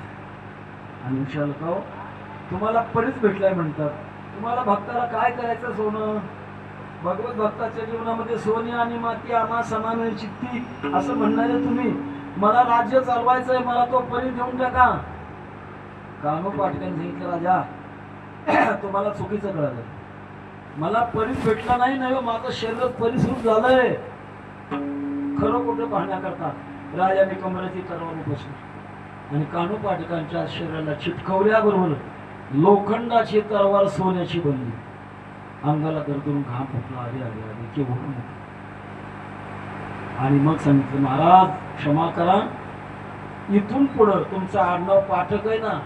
आणि विचारलं, का हो, तुम्हाला परीस भेटलाय म्हणतात, तुम्हाला भक्ताला काय करायचं सोनं? भगवत भक्ताच्या जीवनामध्ये सोने आणि माती आम्हा समान चित्ती असं म्हणणारे तुम्ही, मला राज्य चालवायचंय, मला तो परी देऊन टाका. कान्हो पाटकांनी सांगितलं, राजा तुम्हाला चुकीचं कळलं, मला परीस भेटला नाही ना, माझं शरीर परिसृत झालंय. खरं कुठं पाहण्याकरता राजाने कमरेची तलवार बसली आणि कान्हो पाटकांच्या शरीराला चिटकवल्याबरोबर लोखंडाची तलवार सोन्याची बनली. अंगाला करून घाम फुटला, अरे अरे अरे केवढं. आणि मग सांगितलं, महाराज क्षमा करा, इथून पुढं तुमचं आडनाव पाठक आहे ना,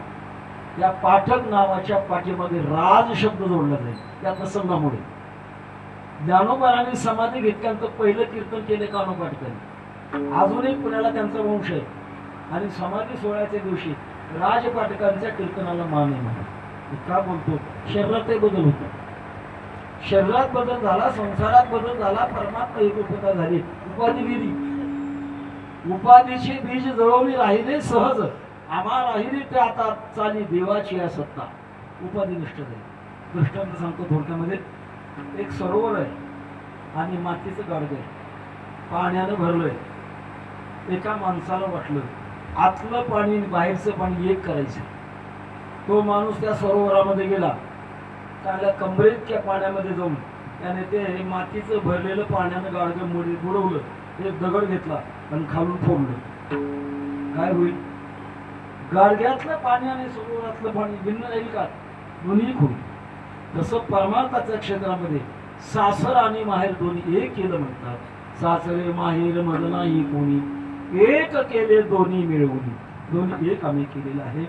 या पाठक नावाच्या पाठीमध्ये राज शब्द जोडला जाईल. त्या प्रसंगामुळे ज्ञानोबारांनी समाधी घेतल्यानंतर पहिलं कीर्तन केले कान्हो पाटकांनी. अजूनही पुण्याला त्यांचा वंश आहे आणि समाधी सोहळ्याच्या दिवशी राज पाटकांच्या कीर्तनाला मान आहे. म्हणा का बोलतो, शरीरातही बदल होतो. शरीरात बदल झाला, संसारात बदल झाला, परमात्मा एकरूपता झाली, उपाधी गेली. उपाधीची बीज जळवली राहिले सहज, आम्हा राहिली ते आता चाली देवाची या सत्ता. उपाधी नष्ट झाली. दृष्टांत सांगतो थोडक्यामध्ये. एक सरोवर आहे आणि मातीचं गाडगं आहे, पाण्यानं भरलंय. एका माणसाला वाटलं आतलं पाणी बाहेरचं पाणी एक करायचं. तो माणूस त्या सरोवरामध्ये गेला, चांगल्या कमरेच्या पाण्यामध्ये जाऊन त्याने ते मातीचं भरलेलं पाण्यानं गाडगं बुडवलं. एक दगड घेतला आणि खालून फोडलं. काय होईल? गाडग्यातलं पाणी आणि सरोवरातलं पाणी भिन्न राहील का? दोन्ही खोल. जसं परमार्थाच्या क्षेत्रामध्ये सासर आणि माहेर दोन्ही एक केलं म्हणतात. सासरे माहेर मध नाही कोणी, एक केले दोन्ही मिळवून. दोन्ही एक आम्ही केलेलं आहे.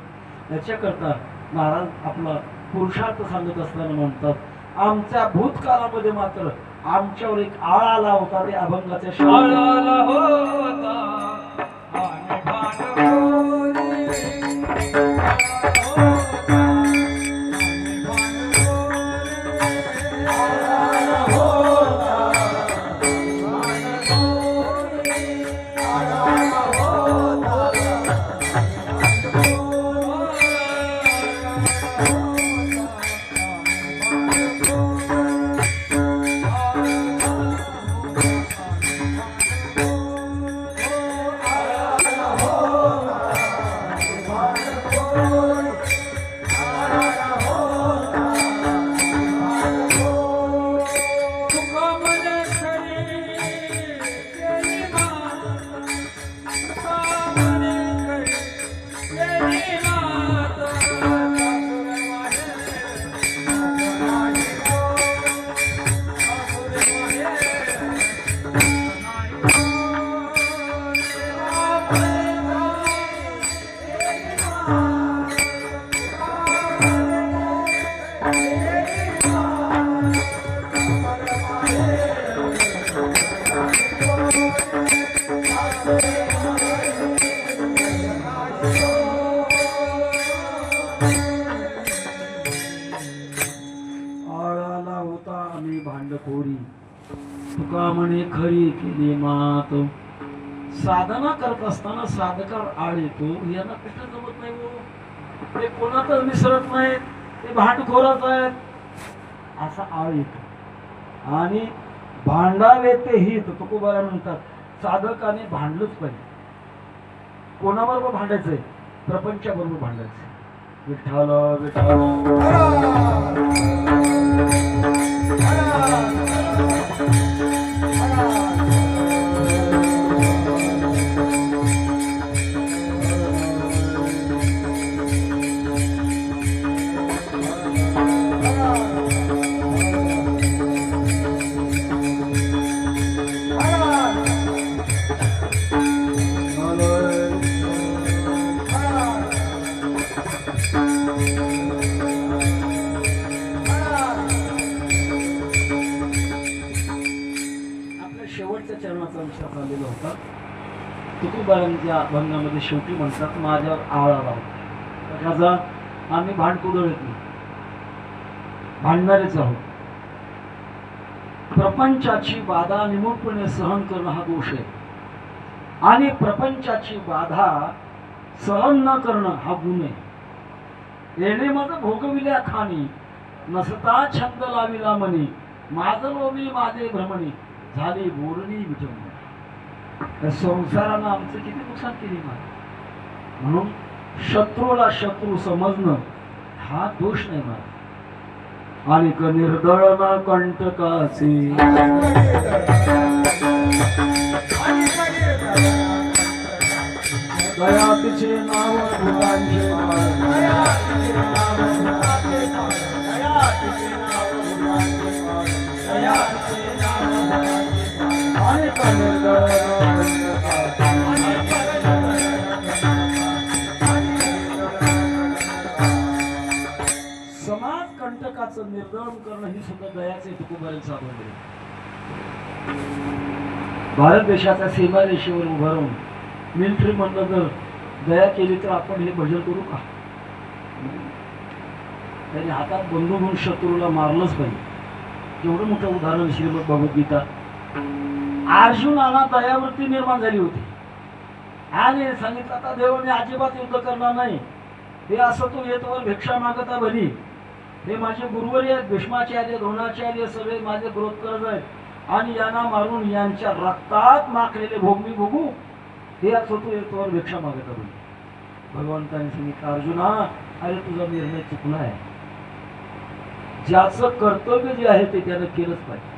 याच्याकरता महाराज आपला पुरुषार्थ सांगत असताना म्हणतात, आमच्या भूतकाळामध्ये मात्र आमच्यावर एक आळ आला होता. ते अभंगाच्या शाळाला होता. तुका म्हणे खरी केली मात. साधना करत असताना साधकावर आळ येतो, यांना कुठं जमत नाही हो, ते कोणातच मिसळत नाहीत, ते भांडखोरच आहेत, असा आळ येतो. आणि भांडावे ते हित, तुकोबारा म्हणतात साधकाने भांडलंच पाहिजे. कोणाबरोबर भांडायचंय? प्रपंचाबरोबर भांडायचंय. विठ्ठल विठ्ठल शेवटच्या चरणाचा विचार चाललेला होता. तुकोबारांच्या अभंगामध्ये शेवटी म्हणतात माझ्यावर आळा लावता. कशाचा? आम्ही भांडकुदळ येत नाही, भांडणारेच आहोत. प्रपंचाची बाधा निमूळपणे सहन करणं हा दोष आहे, आणि प्रपंचाची बाधा सहन न करणं हा गुण आहे. येणे मज भोगविल्या खाणी, नसता छंद लाविला मनी, माझ लोभी माझे भ्रमणी, झाली बोरणी विटवणी. संसारानं आमचं किती नुकसान केली ना. म्हणून शत्रूला शत्रू समजणं हा दोष नाही मला. आणि निर्दळना कंटकाचे दया तिचे नाव भूतांचे समाज कंटकाचं निर्दळन करणं ही सुद्धा दयाचे तुकोबारांचं साधन आहे. भारत देशाच्या सीमारेषेवर उभं राहून मिलिटरी म्हणलं जर दया केली तर आपण हे भजन करू का? त्याने हातात बंदूक घेऊन शत्रूला मारलंच पाहिजे. एवढं मोठं उदाहरण श्रीमद भगवद्गीता. अर्जुनाला दयावृत्ती निर्माण झाली होती आणि सांगितलं आता देवाने अजिबात युद्ध करणार नाही, हे असं तू येतवर भिक्षा मागता भली, हे माझे गुरुवर्य आहेत, भीष्माचार्य द्रोणाचार्य सगळे माझे ग्रोथकर्ज आहेत आणि यांना मारून यांच्या रक्तात माखलेले भोग मी भोगू, हे असं तू येतवर भिक्षा मागता भली. भगवंताने सांगितलं अर्जुना अरे तुझा निर्णय चुकला आहे. ज्याचं कर्तव्य जे आहे ते त्यानं केलंच पाहिजे.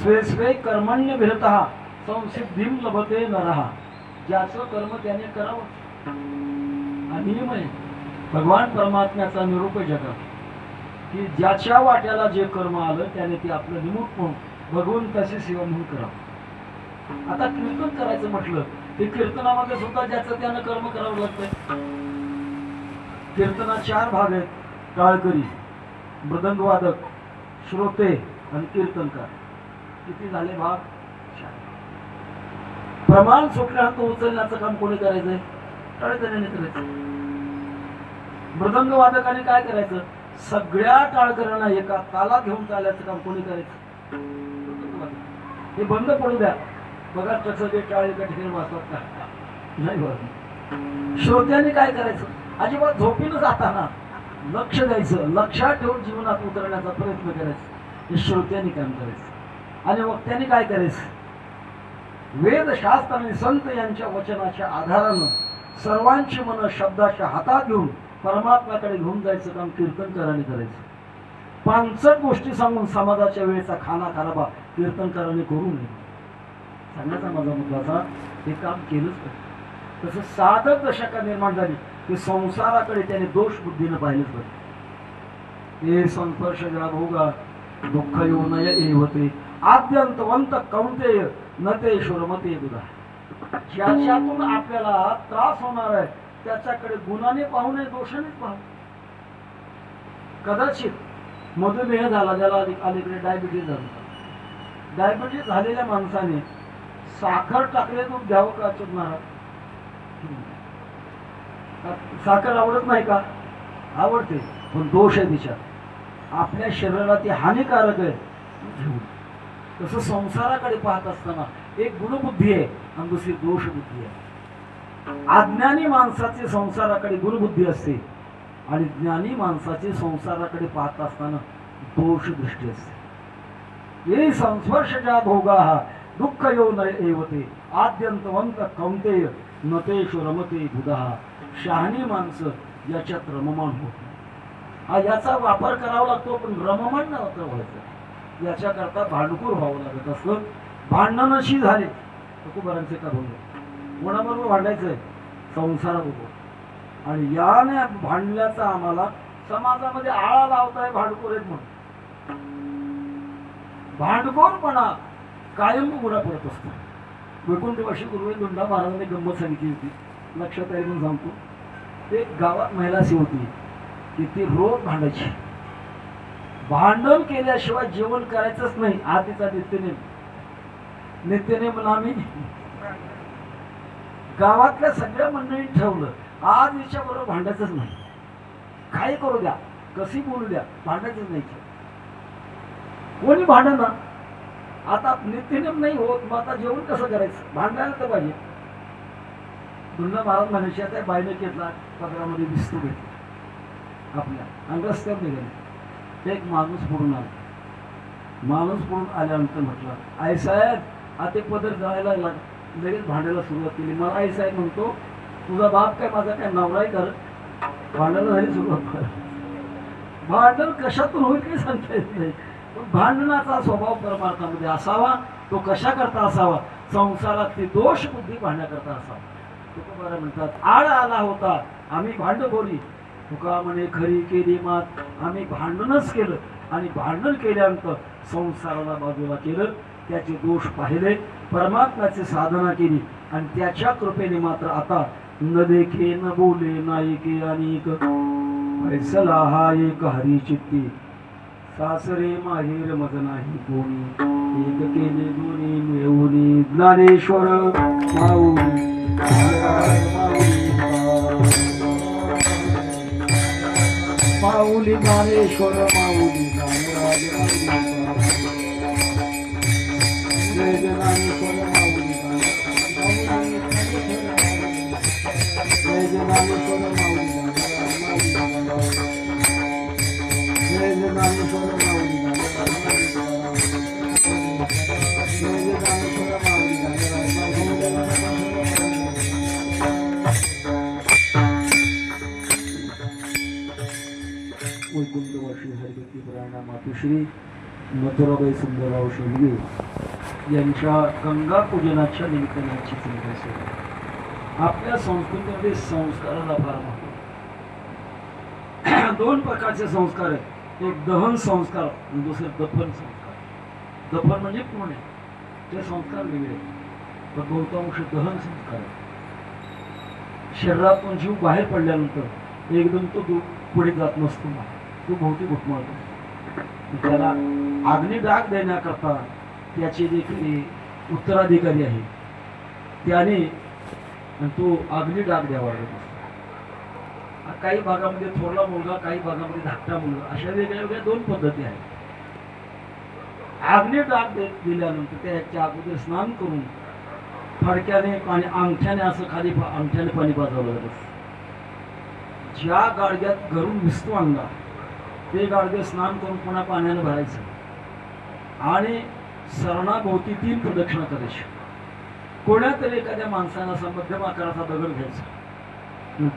स्वे स्वे कर्मण्य विरतः संसिद्धीं लभते नरः. ज्याचं कर्म त्याने करावं हा नियम आहे. भगवान परमात्म्याचा निरूप आहे जगात की ज्याच्या वाट्याला जे कर्म आलं त्याने ते आपलं निमुट म्हणून भगवंताची सेवा म्हणून करावं. आता कीर्तन करायचं म्हटलं ते कीर्तनामध्ये सुद्धा ज्याचं त्यानं कर्म करावं लागतंय. कीर्तनात 4 भाग आहेत: टाळकरी, मृदंगवादक, श्रोते आणि कीर्तनकार. किती झाले भाग? 4. प्रमाण सुटल्यानंतर उचलण्याचं काम कोणी करायचंय? टाळकऱ्याने करायचं. मृदंगवादकाने काय करायचं? सगळ्या टाळकऱ्यांना एका ताला घेऊन चालायचं काम कोणी करायचं? हे बंद पडू द्या, बघा कसं ते टाळ एका ठिकाणी वाजतात का नाही बघ. श्रोत्याने काय करायचं? अजिबात झोपीनं जाताना लक्ष द्यायचं, लक्षात ठेवून जीवनात उतरण्याचा प्रयत्न करायचा. हे श्रोत्यांनी काम करायचं. आणि वक्त्यांनी काय करायचं? वेद शास्त्र आणि संत यांच्या वचनाच्या आधारानं सर्वांची मन शब्दाच्या हातात घेऊन परमात्म्याकडे घेऊन जायचं काम कीर्तनकारांनी करायचं. 5 गोष्टी सांगून समाजाच्या वेळेचा खाना खराबा कीर्तनकारांनी करू नये. सांगण्याचा माझा मुद्दाचा हे काम केलंच पाहिजे. तसं साधक दशका निर्माण झाली की संसाराकडे त्याने दोष बुद्धीनं पाहिलंच पाहिजे. हे संस्पर्श जरा भोगा दुःख येऊ नये एवते आद्यंतवंत कौंतेय न ते शुरमते दुधा. ज्याच्यातून आपल्याला त्रास होणार आहे त्याच्याकडे गुणाने पाहू नये, दोषानेच पाहू. कदाचित मधुमेह झाला, ज्याला अलीकडे डायबिटीज झाला, डायबिटीज झालेल्या माणसाने साखर टाकले दूध घ्यावं का चुकणार? साखर आवडत नाही का? आवडते, पण दोष आहे तिच्यात. आपल्या शरीराला ती हानिकारक आहे. तसं संसाराकडे पाहत असताना एक गुणबुद्धी आहे आणि दुसरी दोषबुद्धी आहे. अज्ञानी माणसाची संसाराकडे गुणबुद्धी असते आणि ज्ञानी माणसाची संसाराकडे पाहत असताना दोष दृष्टी असते. ये संस्पर्शजा भोगा दुःख यो न एवते आद्यंतवंत कौंतेय नतेषु रमते बुधा. शहाणी माणसं याच्यात रममाण होत नाही. हा याचा वापर करावा लागतो पण रममाण नव्हतं व्हायचं. याच्याकरता भांडखोर व्हावं लागत असतं. भांडणशी झाले तुकोबारांचे का बोलले कोणाबरोबर भांडायचंय संसाराबरोबर आणि याने भांडल्याचा आम्हाला समाजामध्ये आळा लावताय भांडखोर आहेत म्हणून. भांडखोरपणा कायम उघडा पडत असतो. वैकुंठवासी गुरुवेंदुंडा महाराजांनी गंमत सांगितली होती लक्षात आहे म्हणून सांगतो. एक गावात महिला अशी होती की ती रोज भांडायची. भांडण केल्याशिवाय जेवण करायचंच नाही हा तिचा नित्यनेम आम्ही गावातल्या सगळ्या मंडळींनी ठेवलं आज हिच्या बरोबर भांडायचंच नाही. काय करू द्या कशी बोलू द्या भांडायचंच नाही. कोणी भांडणार आता नित्यनेम नाही होत मग आता जेवण कसं करायचं भांडायला तर पाहिजे. दुर्गा महाराज म्हणायचे त्या बाईने घेतला पदरामध्ये दिसतो घेतला आपल्या आणि रस्त्यावर निघाले. एक माणूस पडून आला. माणूस पडून आल्यानंतर म्हटलं आई साहेब आता पदर जायला लगेच भांडायला सुरुवात केली. मला आई साहेब म्हणतो तुझा बाप काय माझा काय नवराय कर भांडायला झाली सुरुवात कर. भांडण कशातून होईल काही सांगता येत नाही. भांडणाचा स्वभाव परमार्थामध्ये असावा. तो कशा करता असावा संसारातली दोष बुद्धी पाहण्याकरता असावा. तुकोबारा म्हणतात आळ आला होता आम्ही भांडखोरी तुका म्हणे खरी केली मात. आम्ही भांडणच केलं आणि भांडण केल्यानंतर संसाराला बाजूला केलं. त्याचे दोष पाहिले परमात्म्याची साधना केली आणि त्याच्या कृपेने मात्र आता न देखे न बोले नायके अनेक फैसला हा एक हरी चित्ती. सासरे माहेर मज नाही कोणी एक केले दोन्ही मिळवणी. ज्ञानेश्वर माऊली माऊली ज्ञानेश्वर माऊली जय ज्ञानेश्वर माऊली जय ज्ञानेश्वर माऊली जय ज्ञानेश्वर माऊली जय ज्ञानेश्वर वैकुंठवासी हरिभक्ती पुराणा मातुश्री मथुराबाई सुंदरराव शेलगे यांच्या गंगा पूजनाच्या निमित्तानाची चिंता असेल. आपल्या संस्कृतीमध्ये संस्काराला फार महत्त्व. दोन प्रकारचे संस्कार आहेत. एक दहन संस्कार आणि दुसरे दफन संस्कार. दफन म्हणजे पुणे ते संस्कार वेगळे पण बहुतांश दहन संस्कार आहे. शरीरातून जीव बाहेर पडल्यानंतर एकदम तो पुढे जात नसतो तो भोवती घुटमळतो. त्याला अग्निडाग देण्याकरता त्याचे देखील उत्तराधिकारी आहे त्याने तो अग्निडाग द्यावा लागत असतो. काही भागामध्ये थोरला मुलगा काही भागामध्ये धाकटा मुलगा अशा वेगळ्या दोन पद्धती आहेत. अग्निडाग दिल्यानंतर त्याच्या अगोदर स्नान करून फडक्याने पाणी अंगठ्याने असं खाली अंगठ्याने पाणी पाजवलं लागत असतं. ज्या गाडग्यात घरून विस्तू आणला ते गाडगे स्नान करून पुन्हा पाण्याने भरायचं आणि सरणाभोवती 3 प्रदक्षिणा करायची. कोण्यातरी एखाद्या माणसानं असा मध्यम आकाराचा दगड घ्यायचा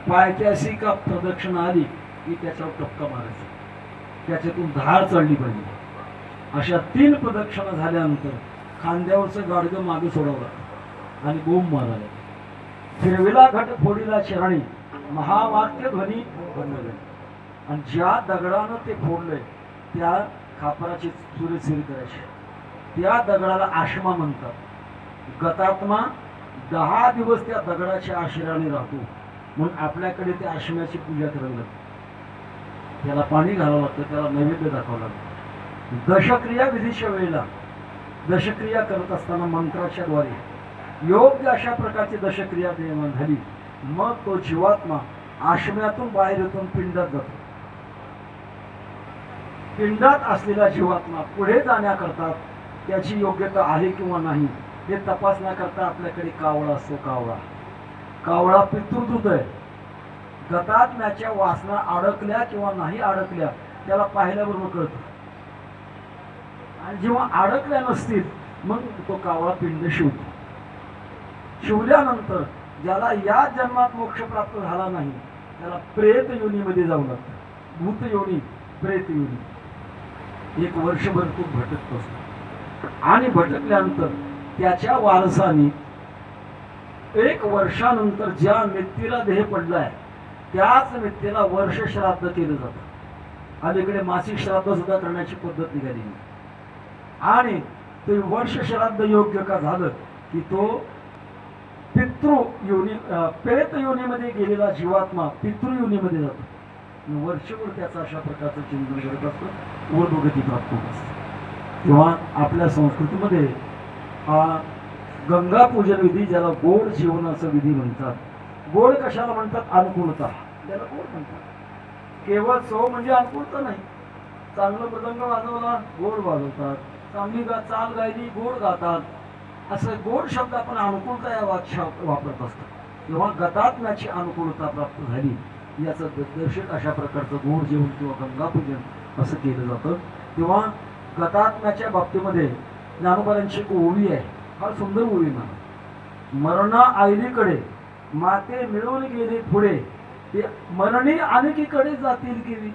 पायथ्याशी का प्रदक्षिणा आली की त्याच्यावर टपका मारायचा त्याच्यातून धार चढली पाहिजे. अशा 3 प्रदक्षिणा झाल्यानंतर खांद्यावरचं गाडगं मागे सोडवलं आणि बोंब मारायला. फिरविला घट फोडीला चरणी महावाक्य ध्वनी बनवले आणि ज्या दगडानं ते फोडलंय त्या खापराची चुरेचुरी करायची. त्या दगडाला आश्मा म्हणतात. गतात्मा 10 दिवस त्या दगडाच्या आश्रयाने राहतो म्हणून आपल्याकडे त्या आश्म्याची पूजा करावी लागते. त्याला पाणी घालावं लागतं त्याला नैवेद्य दाखवावं लागतं. दशक्रिया विधीच्या वेळेला दशक्रिया करत असताना मंत्राच्या द्वारे योग्य अशा प्रकारची दशक्रिया झाली मग तो जीवात्मा आश्म्यातून बाहेर येऊन पिंडात जातो. पिंडात असलेला जीवात्मा पुढे जाण्याकरता त्याची योग्यता आहे किंवा नाही हे तपासण्याकरता आपल्याकडे कावळा असतो. कावळा पितृदूत आहे. गतात्म्याच्या वासना अडकल्या किंवा नाही अडकल्या त्याला पाहिल्याबरोबर कळतं. आणि जेव्हा अडकल्या नसतील मग तो कावळा पिंड शिवतो. शिवल्यानंतर ज्याला या जन्मात मोक्ष प्राप्त झाला नाही त्याला प्रेत योनीमध्ये जाऊ लागतं. भूत योनी, प्रेत योनी. 1 वर्षभर तो भटकत असतो आणि भटकल्यानंतर त्याच्या वारसाने 1 वर्षानंतर ज्या व्यक्तीला देह पडलाय त्याच व्यक्तीला वर्ष श्राद्ध केलं जातं. अलीकडे मासिक श्राद्ध सुद्धा करण्याची पद्धत निघाली आणि ते वर्ष श्राद्ध योग्य का झालं की तो पितृ योनी प्रेत योनीमध्ये गेलेला जीवात्मा पितृ योनीमध्ये जातो. वर्षभर त्याचा अशा प्रकारचं चिंतन करत असतं, ऊर्ध्वगती प्राप्त होत असतं. तेव्हा आपल्या संस्कृतीमध्ये हा गंगा पूजन विधी ज्याला गोड जीवनाचा विधी म्हणतात. गोड कशाला म्हणतात? अनुकूलता, त्याला गोड म्हणतात. केवळ चव म्हणजे अनुकूलता नाही. चांगलं मृदंग वाजवला गोड वाजवतात, चांगली चाल गायली गोड गातात. असं गोड शब्द आपण अनुकूलता या वाक्यात वापरत असतो. तेव्हा गतात्म्याची अनुकूलता प्राप्त झाली याचं दर्शक अशा प्रकारचं गोड जेवण किंवा गंगापूजन असं केलं जातं. तेव्हा गतात्म्याच्या बाबतीमध्ये ज्ञानोबांची एक ओवी आहे, फार सुंदर ओवी म्हणा. मरणा आईलीकडे माते मिळून गेले पुढे, ते मरणी अनेकीकडे जातील केवी.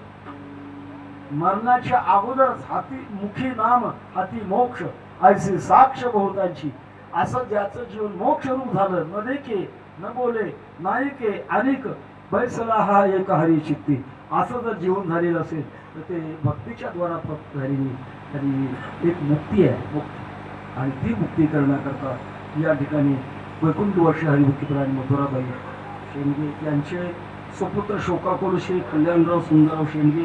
मरणाच्या अगोदरच हाती मुखी नाम हाती मोक्ष ऐसे साक्ष बहुतांची. असं ज्याचं जीवन मोक्ष रूप झालं, न देखे न बोले नायके अनेक बैसला हा एक हरी चित्ती. असं जर जीवन झालेलं असेल तर ते भक्तीच्या द्वारा प्राप्त झालेली आणि एक मुक्ती आहे, मुक्ती. आणि ती मुक्ती करण्याकरता या ठिकाणी वैकुंठवासी हरिभक्तीपर आणि मथुराबाई शेंडगे यांचे सुपुत्र शोकाकुल श्री कल्याणराव सुंदरराव शेंडगे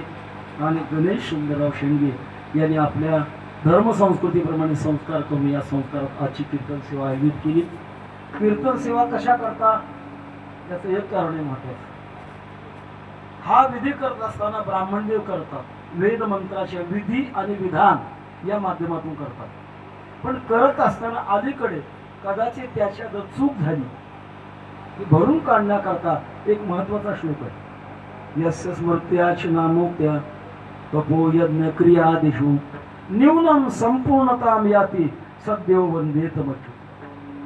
आणि गणेश सुंदरराव शेंडगे यांनी आपल्या धर्मसंस्कृतीप्रमाणे संस्कार करून या संस्कारात आजची कीर्तन सेवा आयोजित केली. कीर्तन सेवा कशा करता याचं एक कारण आहे महत्वाचं. हा विधी करत असताना ब्राह्मणदेव करतात, वेद मंत्राच्या विधी आणि विधान या माध्यमातून करतात. पण करत असताना अलीकडे कदाचित त्याच्या जर चूक झाली ती भरून काढण्याकरता एक महत्वाचा श्लोक आहे. यस्य स्मृत्याच नामोक्त्या तपो यज्ञ क्रियादिषु न्यूनम संपूर्णताम याती सद्देव वंदेत मच्चू.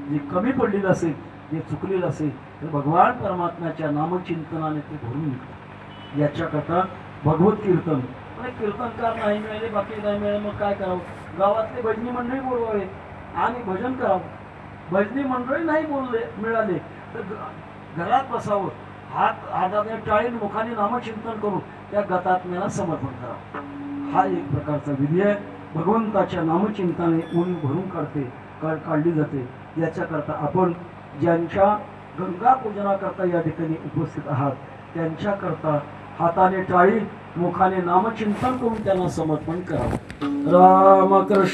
जे कमी पडलेलं असेल, जे चुकलेलं असेल तर भगवान परमात्म्याच्या नामचिंतनाने ते भरून निघतात. याच्याकरता भगवत कीर्तन. कीर्तनकार नाही मिळाले, बाकी नाही मिळाले, मग काय करावं? गावातले भजनी मंडळी बोलवावे आणि भजन करावं. भजनी मंडळी नाही मिळाले तर घरात बसावं, हाताने टाळीन मुखाने नामचिंतन करून त्या गतात्म्याला समर्पण करावं. हा एक प्रकारचा विधी आहे. भगवंताच्या नामचिंतनाने ऊन भरून काढली जाते. याच्याकरता आपण ज्यांच्या गंगा पूजनाकरता या ठिकाणी उपस्थित आहात त्यांच्याकरता हाताने टाळी मुखाने नामचिंतन करून त्यांना समर्पण करावं. रामकृष्ण